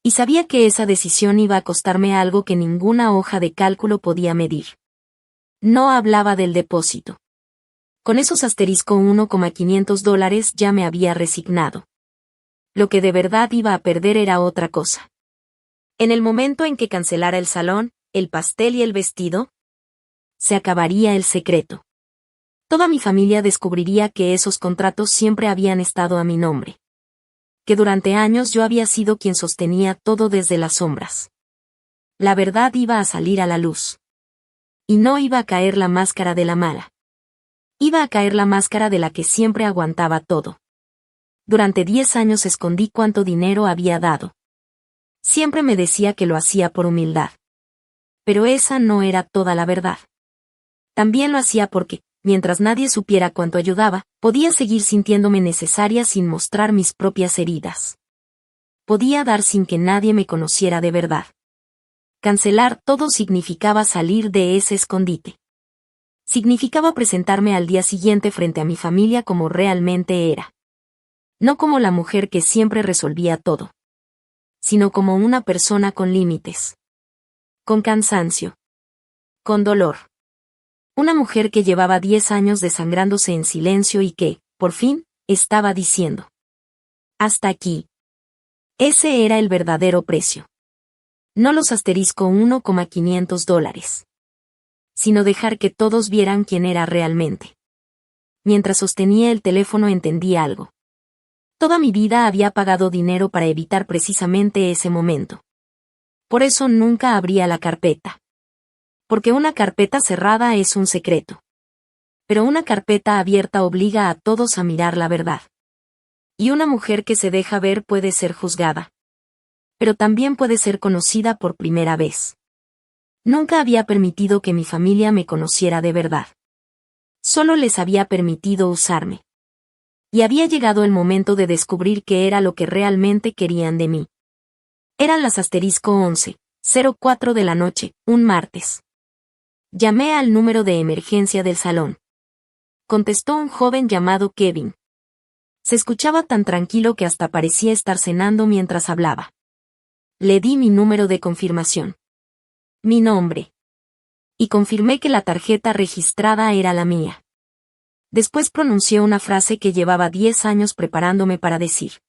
Y sabía que esa decisión iba a costarme algo que ninguna hoja de cálculo podía medir. No hablaba del depósito. Con esos $1,500 ya me había resignado. Lo que de verdad iba a perder era otra cosa. En el momento en que cancelara el salón, el pastel y el vestido, se acabaría el secreto. Toda mi familia descubriría que esos contratos siempre habían estado a mi nombre. Que durante años yo había sido quien sostenía todo desde las sombras. La verdad iba a salir a la luz. Y no iba a caer la máscara de la mala. Iba a caer la máscara de la que siempre aguantaba todo. Durante 10 años escondí cuánto dinero había dado. Siempre me decía que lo hacía por humildad. Pero esa no era toda la verdad. También lo hacía porque, mientras nadie supiera cuánto ayudaba, podía seguir sintiéndome necesaria sin mostrar mis propias heridas. Podía dar sin que nadie me conociera de verdad. Cancelar todo significaba salir de ese escondite. Significaba presentarme al día siguiente frente a mi familia como realmente era. No como la mujer que siempre resolvía todo. Sino como una persona con límites. Con cansancio. Con dolor. Una mujer que llevaba 10 años desangrándose en silencio y que, por fin, estaba diciendo: hasta aquí. Ese era el verdadero precio. No los $1,500. Sino dejar que todos vieran quién era realmente. Mientras sostenía el teléfono entendí algo. Toda mi vida había pagado dinero para evitar precisamente ese momento. Por eso nunca abría la carpeta. Porque una carpeta cerrada es un secreto. Pero una carpeta abierta obliga a todos a mirar la verdad. Y una mujer que se deja ver puede ser juzgada. Pero también puede ser conocida por primera vez. Nunca había permitido que mi familia me conociera de verdad. Solo les había permitido usarme. Y había llegado el momento de descubrir qué era lo que realmente querían de mí. Eran las *11:04 de la noche, un martes. Llamé al número de emergencia del salón. Contestó un joven llamado Kevin. Se escuchaba tan tranquilo que hasta parecía estar cenando mientras hablaba. Le di mi número de confirmación. Mi nombre. Y confirmé que la tarjeta registrada era la mía. Después pronuncié una frase que llevaba 10 años preparándome para decir.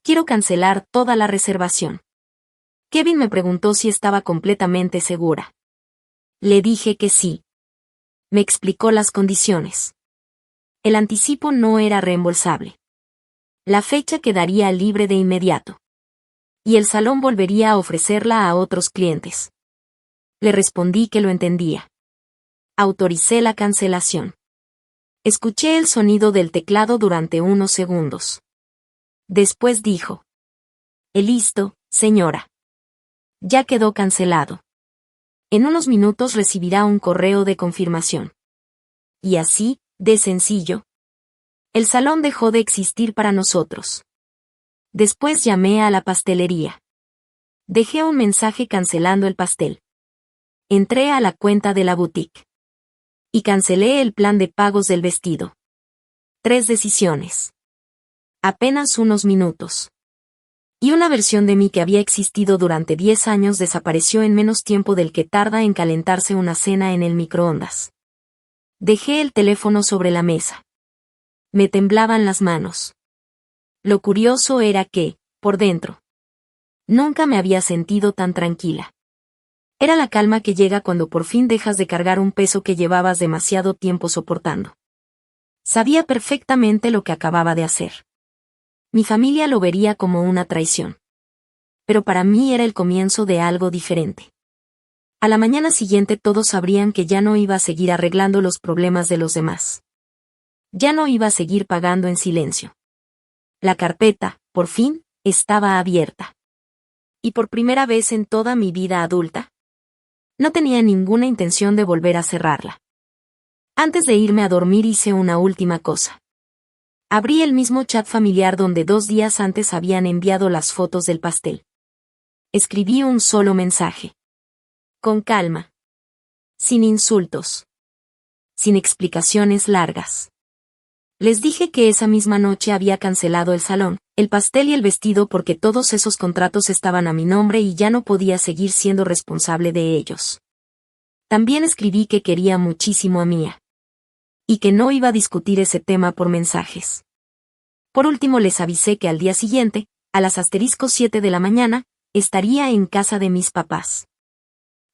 Quiero cancelar toda la reservación. Kevin me preguntó si estaba completamente segura. Le dije que sí. Me explicó las condiciones. El anticipo no era reembolsable. La fecha quedaría libre de inmediato. Y el salón volvería a ofrecerla a otros clientes. Le respondí que lo entendía. Autoricé la cancelación. Escuché el sonido del teclado durante unos segundos. Después dijo. Listo, señora. Ya quedó cancelado. En unos minutos recibirá un correo de confirmación. Y así, de sencillo. El salón dejó de existir para nosotros. Después llamé a la pastelería. Dejé un mensaje cancelando el pastel. Entré a la cuenta de la boutique. Y cancelé el plan de pagos del vestido. 3 decisiones. Apenas unos minutos. Y una versión de mí que había existido durante 10 años desapareció en menos tiempo del que tarda en calentarse una cena en el microondas. Dejé el teléfono sobre la mesa. Me temblaban las manos. Lo curioso era que, por dentro, nunca me había sentido tan tranquila. Era la calma que llega cuando por fin dejas de cargar un peso que llevabas demasiado tiempo soportando. Sabía perfectamente lo que acababa de hacer. Mi familia lo vería como una traición. Pero para mí era el comienzo de algo diferente. A la mañana siguiente todos sabrían que ya no iba a seguir arreglando los problemas de los demás. Ya no iba a seguir pagando en silencio. La carpeta, por fin, estaba abierta. Y por primera vez en toda mi vida adulta, no tenía ninguna intención de volver a cerrarla. Antes de irme a dormir hice una última cosa. Abrí el mismo chat familiar donde 2 días antes habían enviado las fotos del pastel. Escribí un solo mensaje. Con calma. Sin insultos. Sin explicaciones largas. Les dije que esa misma noche había cancelado el salón, el pastel y el vestido porque todos esos contratos estaban a mi nombre y ya no podía seguir siendo responsable de ellos. También escribí que quería muchísimo a Mía. Y que no iba a discutir ese tema por mensajes. Por último les avisé que al día siguiente, a las *7 de la mañana, estaría en casa de mis papás.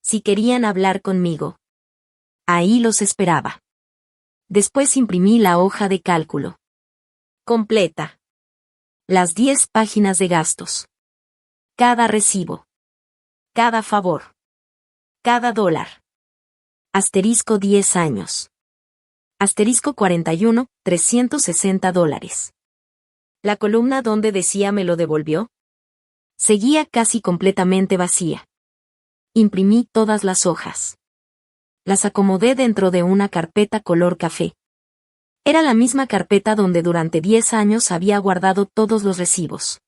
Si querían hablar conmigo. Ahí los esperaba. Después imprimí la hoja de cálculo. Completa. Las 10 páginas de gastos. Cada recibo. Cada favor. Cada dólar. Asterisco 10 años. Asterisco 41, $360. La columna donde decía me lo devolvió. Seguía casi completamente vacía. Imprimí todas las hojas. Las acomodé dentro de una carpeta color café. Era la misma carpeta donde durante 10 años había guardado todos los recibos.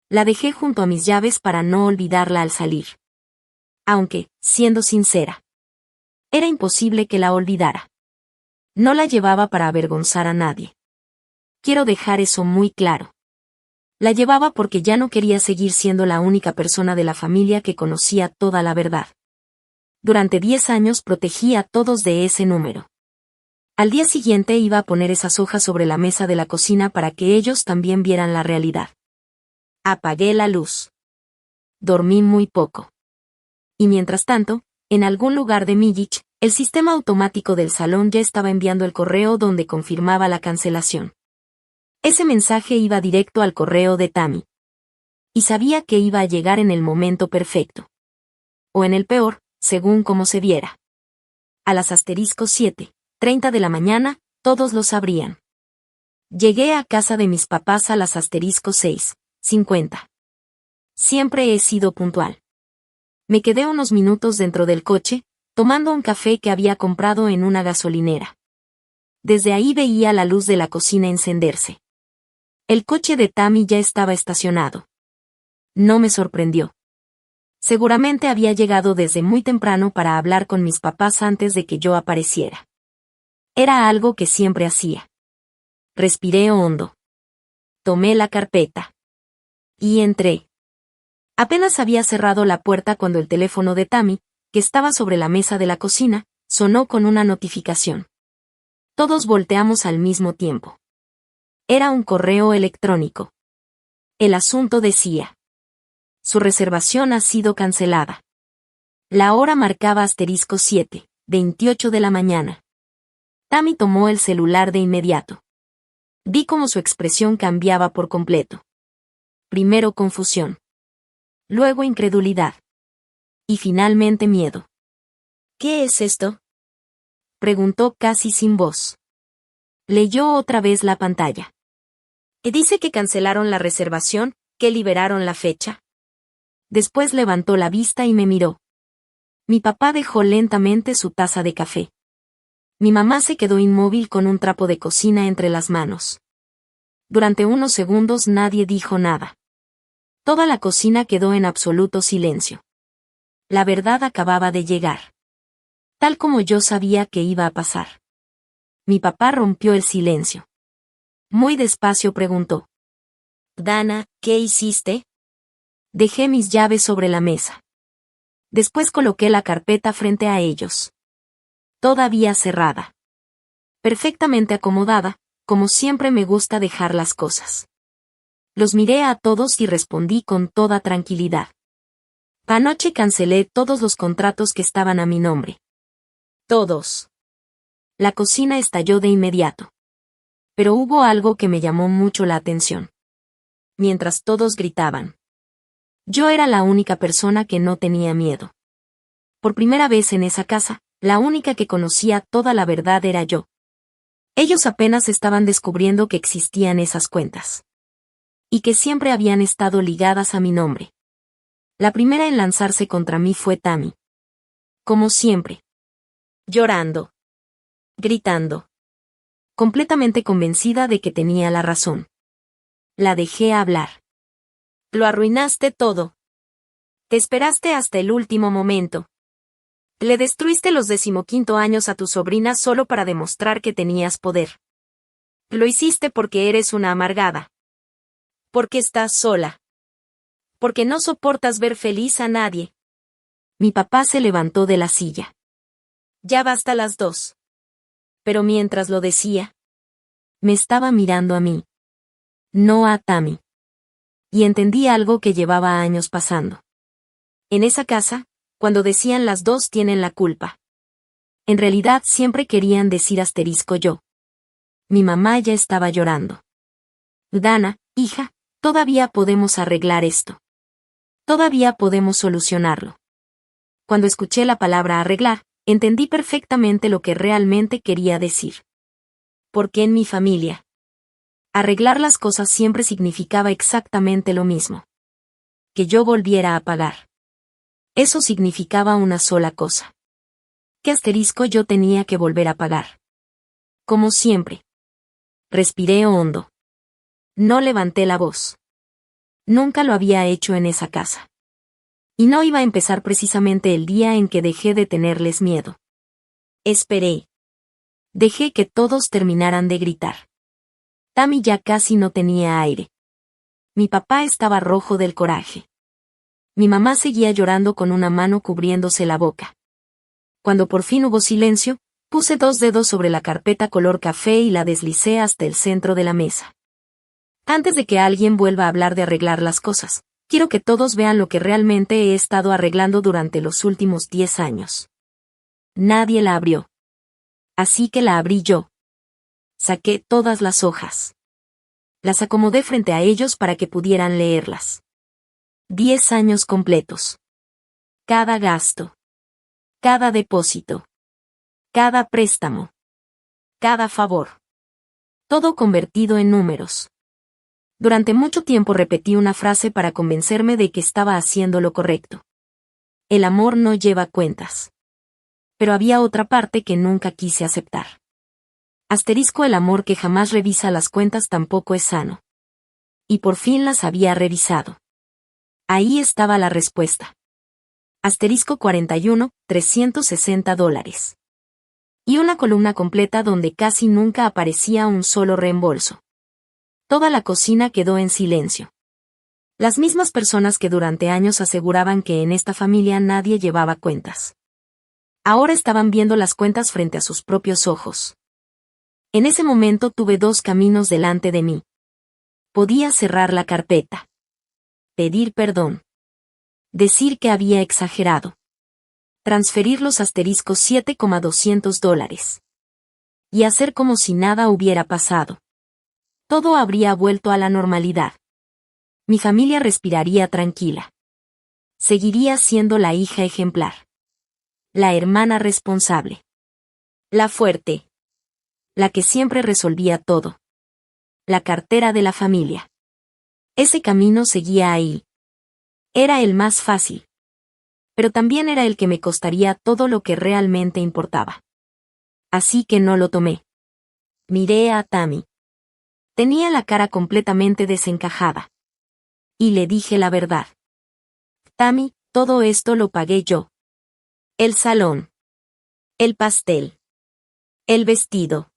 La dejé junto a mis llaves para no olvidarla al salir. Aunque, siendo sincera, era imposible que la olvidara. No la llevaba para avergonzar a nadie. Quiero dejar eso muy claro. La llevaba porque ya no quería seguir siendo la única persona de la familia que conocía toda la verdad. Durante 10 años protegí a todos de ese número. Al día siguiente iba a poner esas hojas sobre la mesa de la cocina para que ellos también vieran la realidad. Apagué la luz. Dormí muy poco. Y mientras tanto, en algún lugar de Millich, el sistema automático del salón ya estaba enviando el correo donde confirmaba la cancelación. Ese mensaje iba directo al correo de Tammy. Y sabía que iba a llegar en el momento perfecto. O en el peor, según como se viera. A las *7:30 de la mañana, todos lo sabrían. Llegué a casa de mis papás a las *6:50. Siempre he sido puntual. Me quedé unos minutos dentro del coche, tomando un café que había comprado en una gasolinera. Desde ahí veía la luz de la cocina encenderse. El coche de Tammy ya estaba estacionado. No me sorprendió. Seguramente había llegado desde muy temprano para hablar con mis papás antes de que yo apareciera. Era algo que siempre hacía. Respiré hondo. Tomé la carpeta. Y entré. Apenas había cerrado la puerta cuando el teléfono de Tammy, que estaba sobre la mesa de la cocina, sonó con una notificación. Todos volteamos al mismo tiempo. Era un correo electrónico. El asunto decía: su reservación ha sido cancelada. La hora marcaba *7:28 de la mañana. Tammy tomó el celular de inmediato. Vi cómo su expresión cambiaba por completo. Primero confusión. Luego incredulidad. Y finalmente miedo. ¿Qué es esto?, preguntó casi sin voz. Leyó otra vez la pantalla. Dice que cancelaron la reservación, que liberaron la fecha. Después levantó la vista y me miró. Mi papá dejó lentamente su taza de café. Mi mamá se quedó inmóvil con un trapo de cocina entre las manos. Durante unos segundos nadie dijo nada. Toda la cocina quedó en absoluto silencio. La verdad acababa de llegar. Tal como yo sabía que iba a pasar. Mi papá rompió el silencio. Muy despacio preguntó: Dana, ¿qué hiciste? Dejé mis llaves sobre la mesa. Después coloqué la carpeta frente a ellos. Todavía cerrada. Perfectamente acomodada, como siempre me gusta dejar las cosas. Los miré a todos y respondí con toda tranquilidad. Anoche cancelé todos los contratos que estaban a mi nombre. Todos. La cocina estalló de inmediato. Pero hubo algo que me llamó mucho la atención. Mientras todos gritaban. Yo era la única persona que no tenía miedo. Por primera vez en esa casa, la única que conocía toda la verdad era yo. Ellos apenas estaban descubriendo que existían esas cuentas. Y que siempre habían estado ligadas a mi nombre. La primera en lanzarse contra mí fue Tammy. Como siempre. Llorando. Gritando. Completamente convencida de que tenía la razón. La dejé hablar. Lo arruinaste todo. Te esperaste hasta el último momento. Le destruiste los 15 años a tu sobrina solo para demostrar que tenías poder. Lo hiciste porque eres una amargada. Porque estás sola. Porque no soportas ver feliz a nadie. Mi papá se levantó de la silla. Ya basta las dos. Pero mientras lo decía, me estaba mirando a mí. No a Tammy. Y entendí algo que llevaba años pasando. En esa casa, cuando decían las dos tienen la culpa. En realidad siempre querían decir asterisco yo. Mi mamá ya estaba llorando. Dana, hija, todavía podemos arreglar esto. Todavía podemos solucionarlo. Cuando escuché la palabra arreglar, entendí perfectamente lo que realmente quería decir. Porque en mi familia, arreglar las cosas siempre significaba exactamente lo mismo. Que yo volviera a pagar. Eso significaba una sola cosa. ¿Qué asterisco yo tenía que volver a pagar? Como siempre. Respiré hondo. No levanté la voz. Nunca lo había hecho en esa casa. Y no iba a empezar precisamente el día en que dejé de tenerles miedo. Esperé. Dejé que todos terminaran de gritar. Tammy ya casi no tenía aire. Mi papá estaba rojo del coraje. Mi mamá seguía llorando con una mano cubriéndose la boca. Cuando por fin hubo silencio, puse 2 dedos sobre la carpeta color café y la deslicé hasta el centro de la mesa. Antes de que alguien vuelva a hablar de arreglar las cosas, quiero que todos vean lo que realmente he estado arreglando durante los últimos 10 años. Nadie la abrió. Así que la abrí yo. Saqué todas las hojas. Las acomodé frente a ellos para que pudieran leerlas. 10 años completos. Cada gasto. Cada depósito. Cada préstamo. Cada favor. Todo convertido en números. Durante mucho tiempo repetí una frase para convencerme de que estaba haciendo lo correcto. El amor no lleva cuentas. Pero había otra parte que nunca quise aceptar. Asterisco el amor que jamás revisa las cuentas tampoco es sano. Y por fin las había revisado. Ahí estaba la respuesta. Asterisco 41, $360. Y una columna completa donde casi nunca aparecía un solo reembolso. Toda la cocina quedó en silencio. Las mismas personas que durante años aseguraban que en esta familia nadie llevaba cuentas. Ahora estaban viendo las cuentas frente a sus propios ojos. En ese momento tuve 2 caminos delante de mí. Podía cerrar la carpeta. Pedir perdón. Decir que había exagerado. Transferir los asteriscos $7,200. Y hacer como si nada hubiera pasado. Todo habría vuelto a la normalidad. Mi familia respiraría tranquila. Seguiría siendo la hija ejemplar. La hermana responsable. La fuerte. La que siempre resolvía todo. La cartera de la familia. Ese camino seguía ahí. Era el más fácil. Pero también era el que me costaría todo lo que realmente importaba. Así que no lo tomé. Miré a Tammy. Tenía la cara completamente desencajada. Y le dije la verdad. Tammy, todo esto lo pagué yo. El salón. El pastel. El vestido.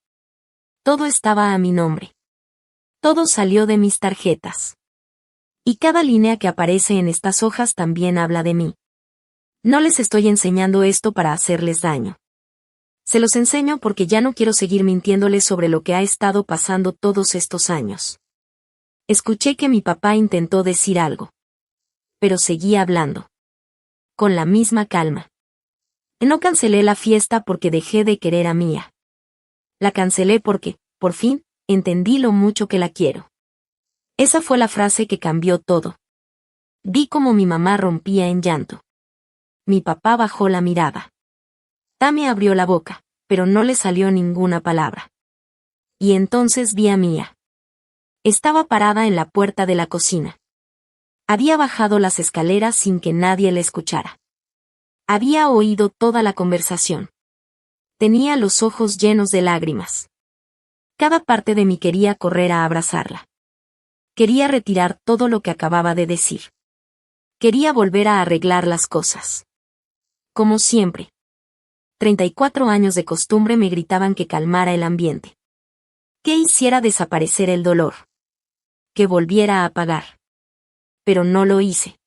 Todo estaba a mi nombre. Todo salió de mis tarjetas. Y cada línea que aparece en estas hojas también habla de mí. No les estoy enseñando esto para hacerles daño. Se los enseño porque ya no quiero seguir mintiéndoles sobre lo que ha estado pasando todos estos años. Escuché que mi papá intentó decir algo. Pero seguía hablando. Con la misma calma. No cancelé la fiesta porque dejé de querer a Mía. La cancelé porque, por fin, entendí lo mucho que la quiero. Esa fue la frase que cambió todo. Vi cómo mi mamá rompía en llanto. Mi papá bajó la mirada. Tammy abrió la boca, pero no le salió ninguna palabra. Y entonces vi a Mía. Estaba parada en la puerta de la cocina. Había bajado las escaleras sin que nadie la escuchara. Había oído toda la conversación. Tenía los ojos llenos de lágrimas. Cada parte de mí quería correr a abrazarla. Quería retirar todo lo que acababa de decir. Quería volver a arreglar las cosas. Como siempre. 34 años de costumbre me gritaban que calmara el ambiente. Que hiciera desaparecer el dolor. Que volviera a apagar. Pero no lo hice.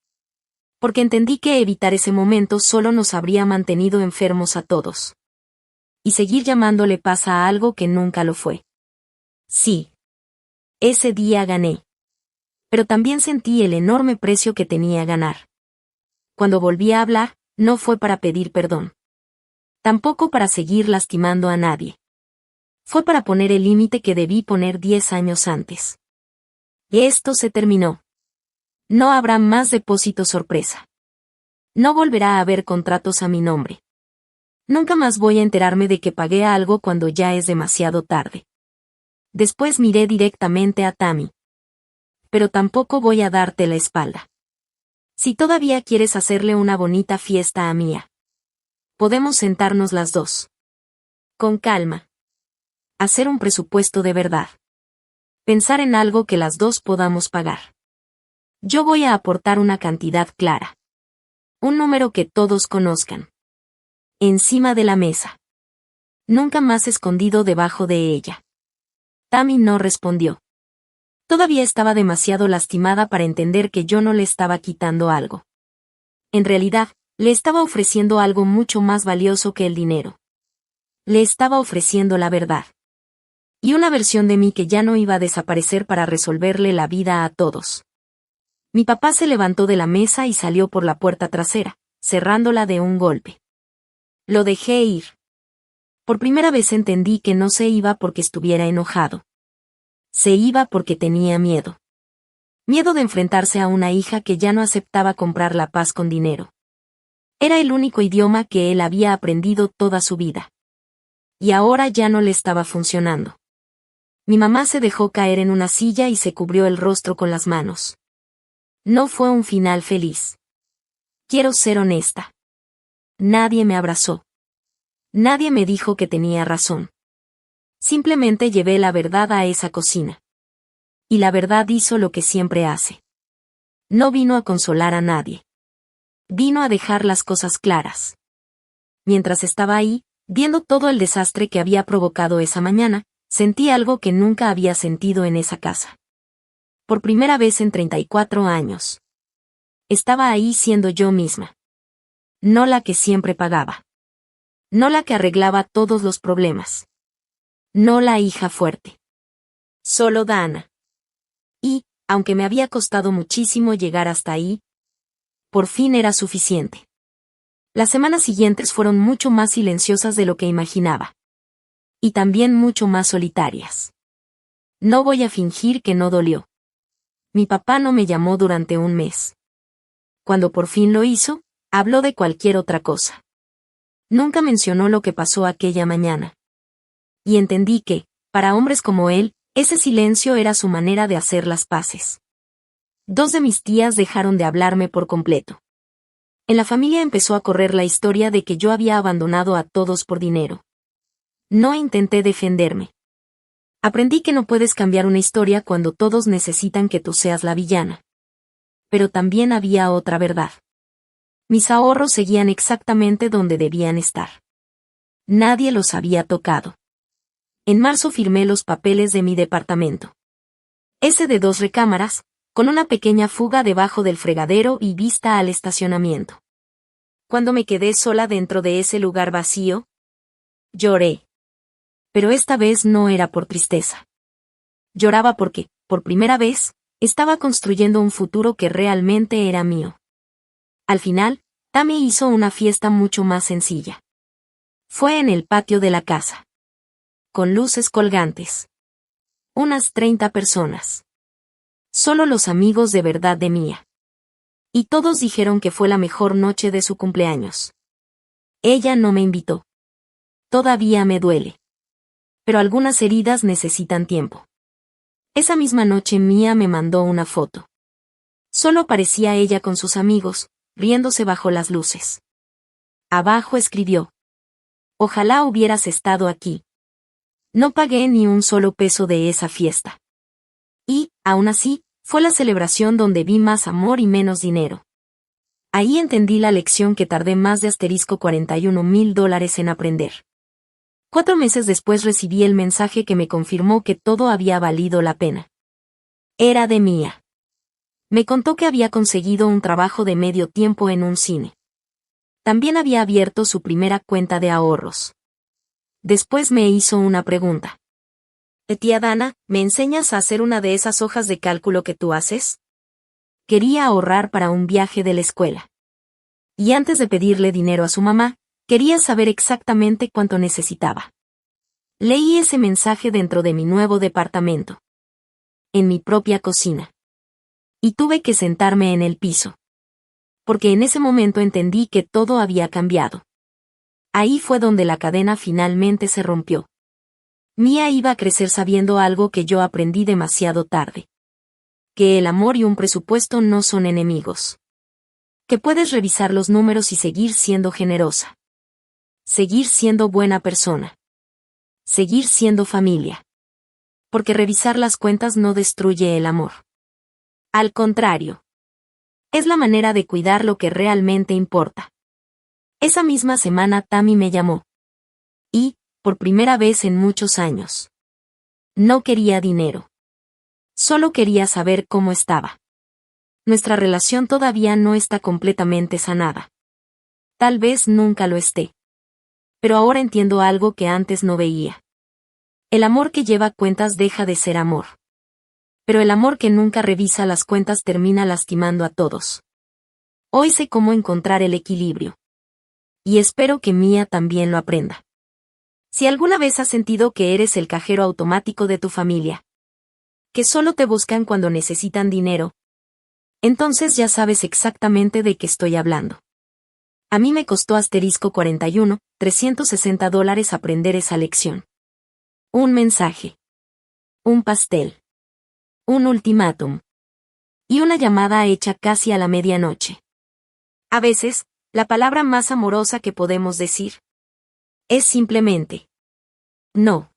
Porque entendí que evitar ese momento solo nos habría mantenido enfermos a todos. Y seguir llamándole paz a algo que nunca lo fue. Sí. Ese día gané. Pero también sentí el enorme precio que tenía ganar. Cuando volví a hablar, no fue para pedir perdón. Tampoco para seguir lastimando a nadie. Fue para poner el límite que debí poner 10 años antes. Y esto se terminó. No habrá más depósitos sorpresa. No volverá a haber contratos a mi nombre. Nunca más voy a enterarme de que pagué algo cuando ya es demasiado tarde. Después miré directamente a Tammy. Pero tampoco voy a darte la espalda. Si todavía quieres hacerle una bonita fiesta a Mía, podemos sentarnos las dos. Con calma. Hacer un presupuesto de verdad. Pensar en algo que las dos podamos pagar. Yo voy a aportar una cantidad clara. Un número que todos conozcan. Encima de la mesa. Nunca más escondido debajo de ella. Tammy no respondió. Todavía estaba demasiado lastimada para entender que yo no le estaba quitando algo. En realidad, le estaba ofreciendo algo mucho más valioso que el dinero. Le estaba ofreciendo la verdad. Y una versión de mí que ya no iba a desaparecer para resolverle la vida a todos. Mi papá se levantó de la mesa y salió por la puerta trasera, cerrándola de un golpe. Lo dejé ir. Por primera vez entendí que no se iba porque estuviera enojado. Se iba porque tenía miedo. Miedo de enfrentarse a una hija que ya no aceptaba comprar la paz con dinero. Era el único idioma que él había aprendido toda su vida. Y ahora ya no le estaba funcionando. Mi mamá se dejó caer en una silla y se cubrió el rostro con las manos. No fue un final feliz. Quiero ser honesta. Nadie me abrazó. Nadie me dijo que tenía razón. Simplemente llevé la verdad a esa cocina. Y la verdad hizo lo que siempre hace. No vino a consolar a nadie. Vino a dejar las cosas claras. Mientras estaba ahí, viendo todo el desastre que había provocado esa mañana, sentí algo que nunca había sentido en esa casa. Por primera vez en 34 años. Estaba ahí siendo yo misma. No la que siempre pagaba. No la que arreglaba todos los problemas. No la hija fuerte. Solo Dana. Y, aunque me había costado muchísimo llegar hasta ahí, por fin era suficiente. Las semanas siguientes fueron mucho más silenciosas de lo que imaginaba. Y también mucho más solitarias. No voy a fingir que no dolió. Mi papá no me llamó durante un mes. Cuando por fin lo hizo, habló de cualquier otra cosa. Nunca mencionó lo que pasó aquella mañana. Y entendí que, para hombres como él, ese silencio era su manera de hacer las paces. 2 de mis tías dejaron de hablarme por completo. En la familia empezó a correr la historia de que yo había abandonado a todos por dinero. No intenté defenderme. Aprendí que no puedes cambiar una historia cuando todos necesitan que tú seas la villana. Pero también había otra verdad. Mis ahorros seguían exactamente donde debían estar. Nadie los había tocado. En marzo firmé los papeles de mi departamento. Ese de 2 recámaras, con una pequeña fuga debajo del fregadero y vista al estacionamiento. Cuando me quedé sola dentro de ese lugar vacío, lloré. Pero esta vez no era por tristeza. Lloraba porque, por primera vez, estaba construyendo un futuro que realmente era mío. Al final, Tammy hizo una fiesta mucho más sencilla. Fue en el patio de la casa. Con luces colgantes. Unas 30 personas. Solo los amigos de verdad de Mia. Y todos dijeron que fue la mejor noche de su cumpleaños. Ella no me invitó. Todavía me duele. Pero algunas heridas necesitan tiempo. Esa misma noche Mia me mandó una foto. Solo parecía ella con sus amigos, riéndose bajo las luces. Abajo escribió: ojalá hubieras estado aquí. No pagué ni un solo peso de esa fiesta. Y, aún así, fue la celebración donde vi más amor y menos dinero. Ahí entendí la lección que tardé más de $41,000 en aprender. 4 meses después recibí el mensaje que me confirmó que todo había valido la pena. Era de Mia. Me contó que había conseguido un trabajo de medio tiempo en un cine. También había abierto su primera cuenta de ahorros. Después me hizo una pregunta. Tía Dana, ¿me enseñas a hacer una de esas hojas de cálculo que tú haces? Quería ahorrar para un viaje de la escuela. Y antes de pedirle dinero a su mamá, quería saber exactamente cuánto necesitaba. Leí ese mensaje dentro de mi nuevo departamento. En mi propia cocina. Y tuve que sentarme en el piso. Porque en ese momento entendí que todo había cambiado. Ahí fue donde la cadena finalmente se rompió. Mia iba a crecer sabiendo algo que yo aprendí demasiado tarde. Que el amor y un presupuesto no son enemigos. Que puedes revisar los números y seguir siendo generosa. Seguir siendo buena persona. Seguir siendo familia. Porque revisar las cuentas no destruye el amor. Al contrario. Es la manera de cuidar lo que realmente importa. Esa misma semana Tammy me llamó. Y, por primera vez en muchos años. No quería dinero. Solo quería saber cómo estaba. Nuestra relación todavía no está completamente sanada. Tal vez nunca lo esté. Pero ahora entiendo algo que antes no veía. El amor que lleva cuentas deja de ser amor. Pero el amor que nunca revisa las cuentas termina lastimando a todos. Hoy sé cómo encontrar el equilibrio. Y espero que Mia también lo aprenda. Si alguna vez has sentido que eres el cajero automático de tu familia, que solo te buscan cuando necesitan dinero, entonces ya sabes exactamente de qué estoy hablando. A mí me costó $360 aprender esa lección. Un mensaje. Un pastel. Un ultimátum. Y una llamada hecha casi a la medianoche. A veces, la palabra más amorosa que podemos decir es simplemente no.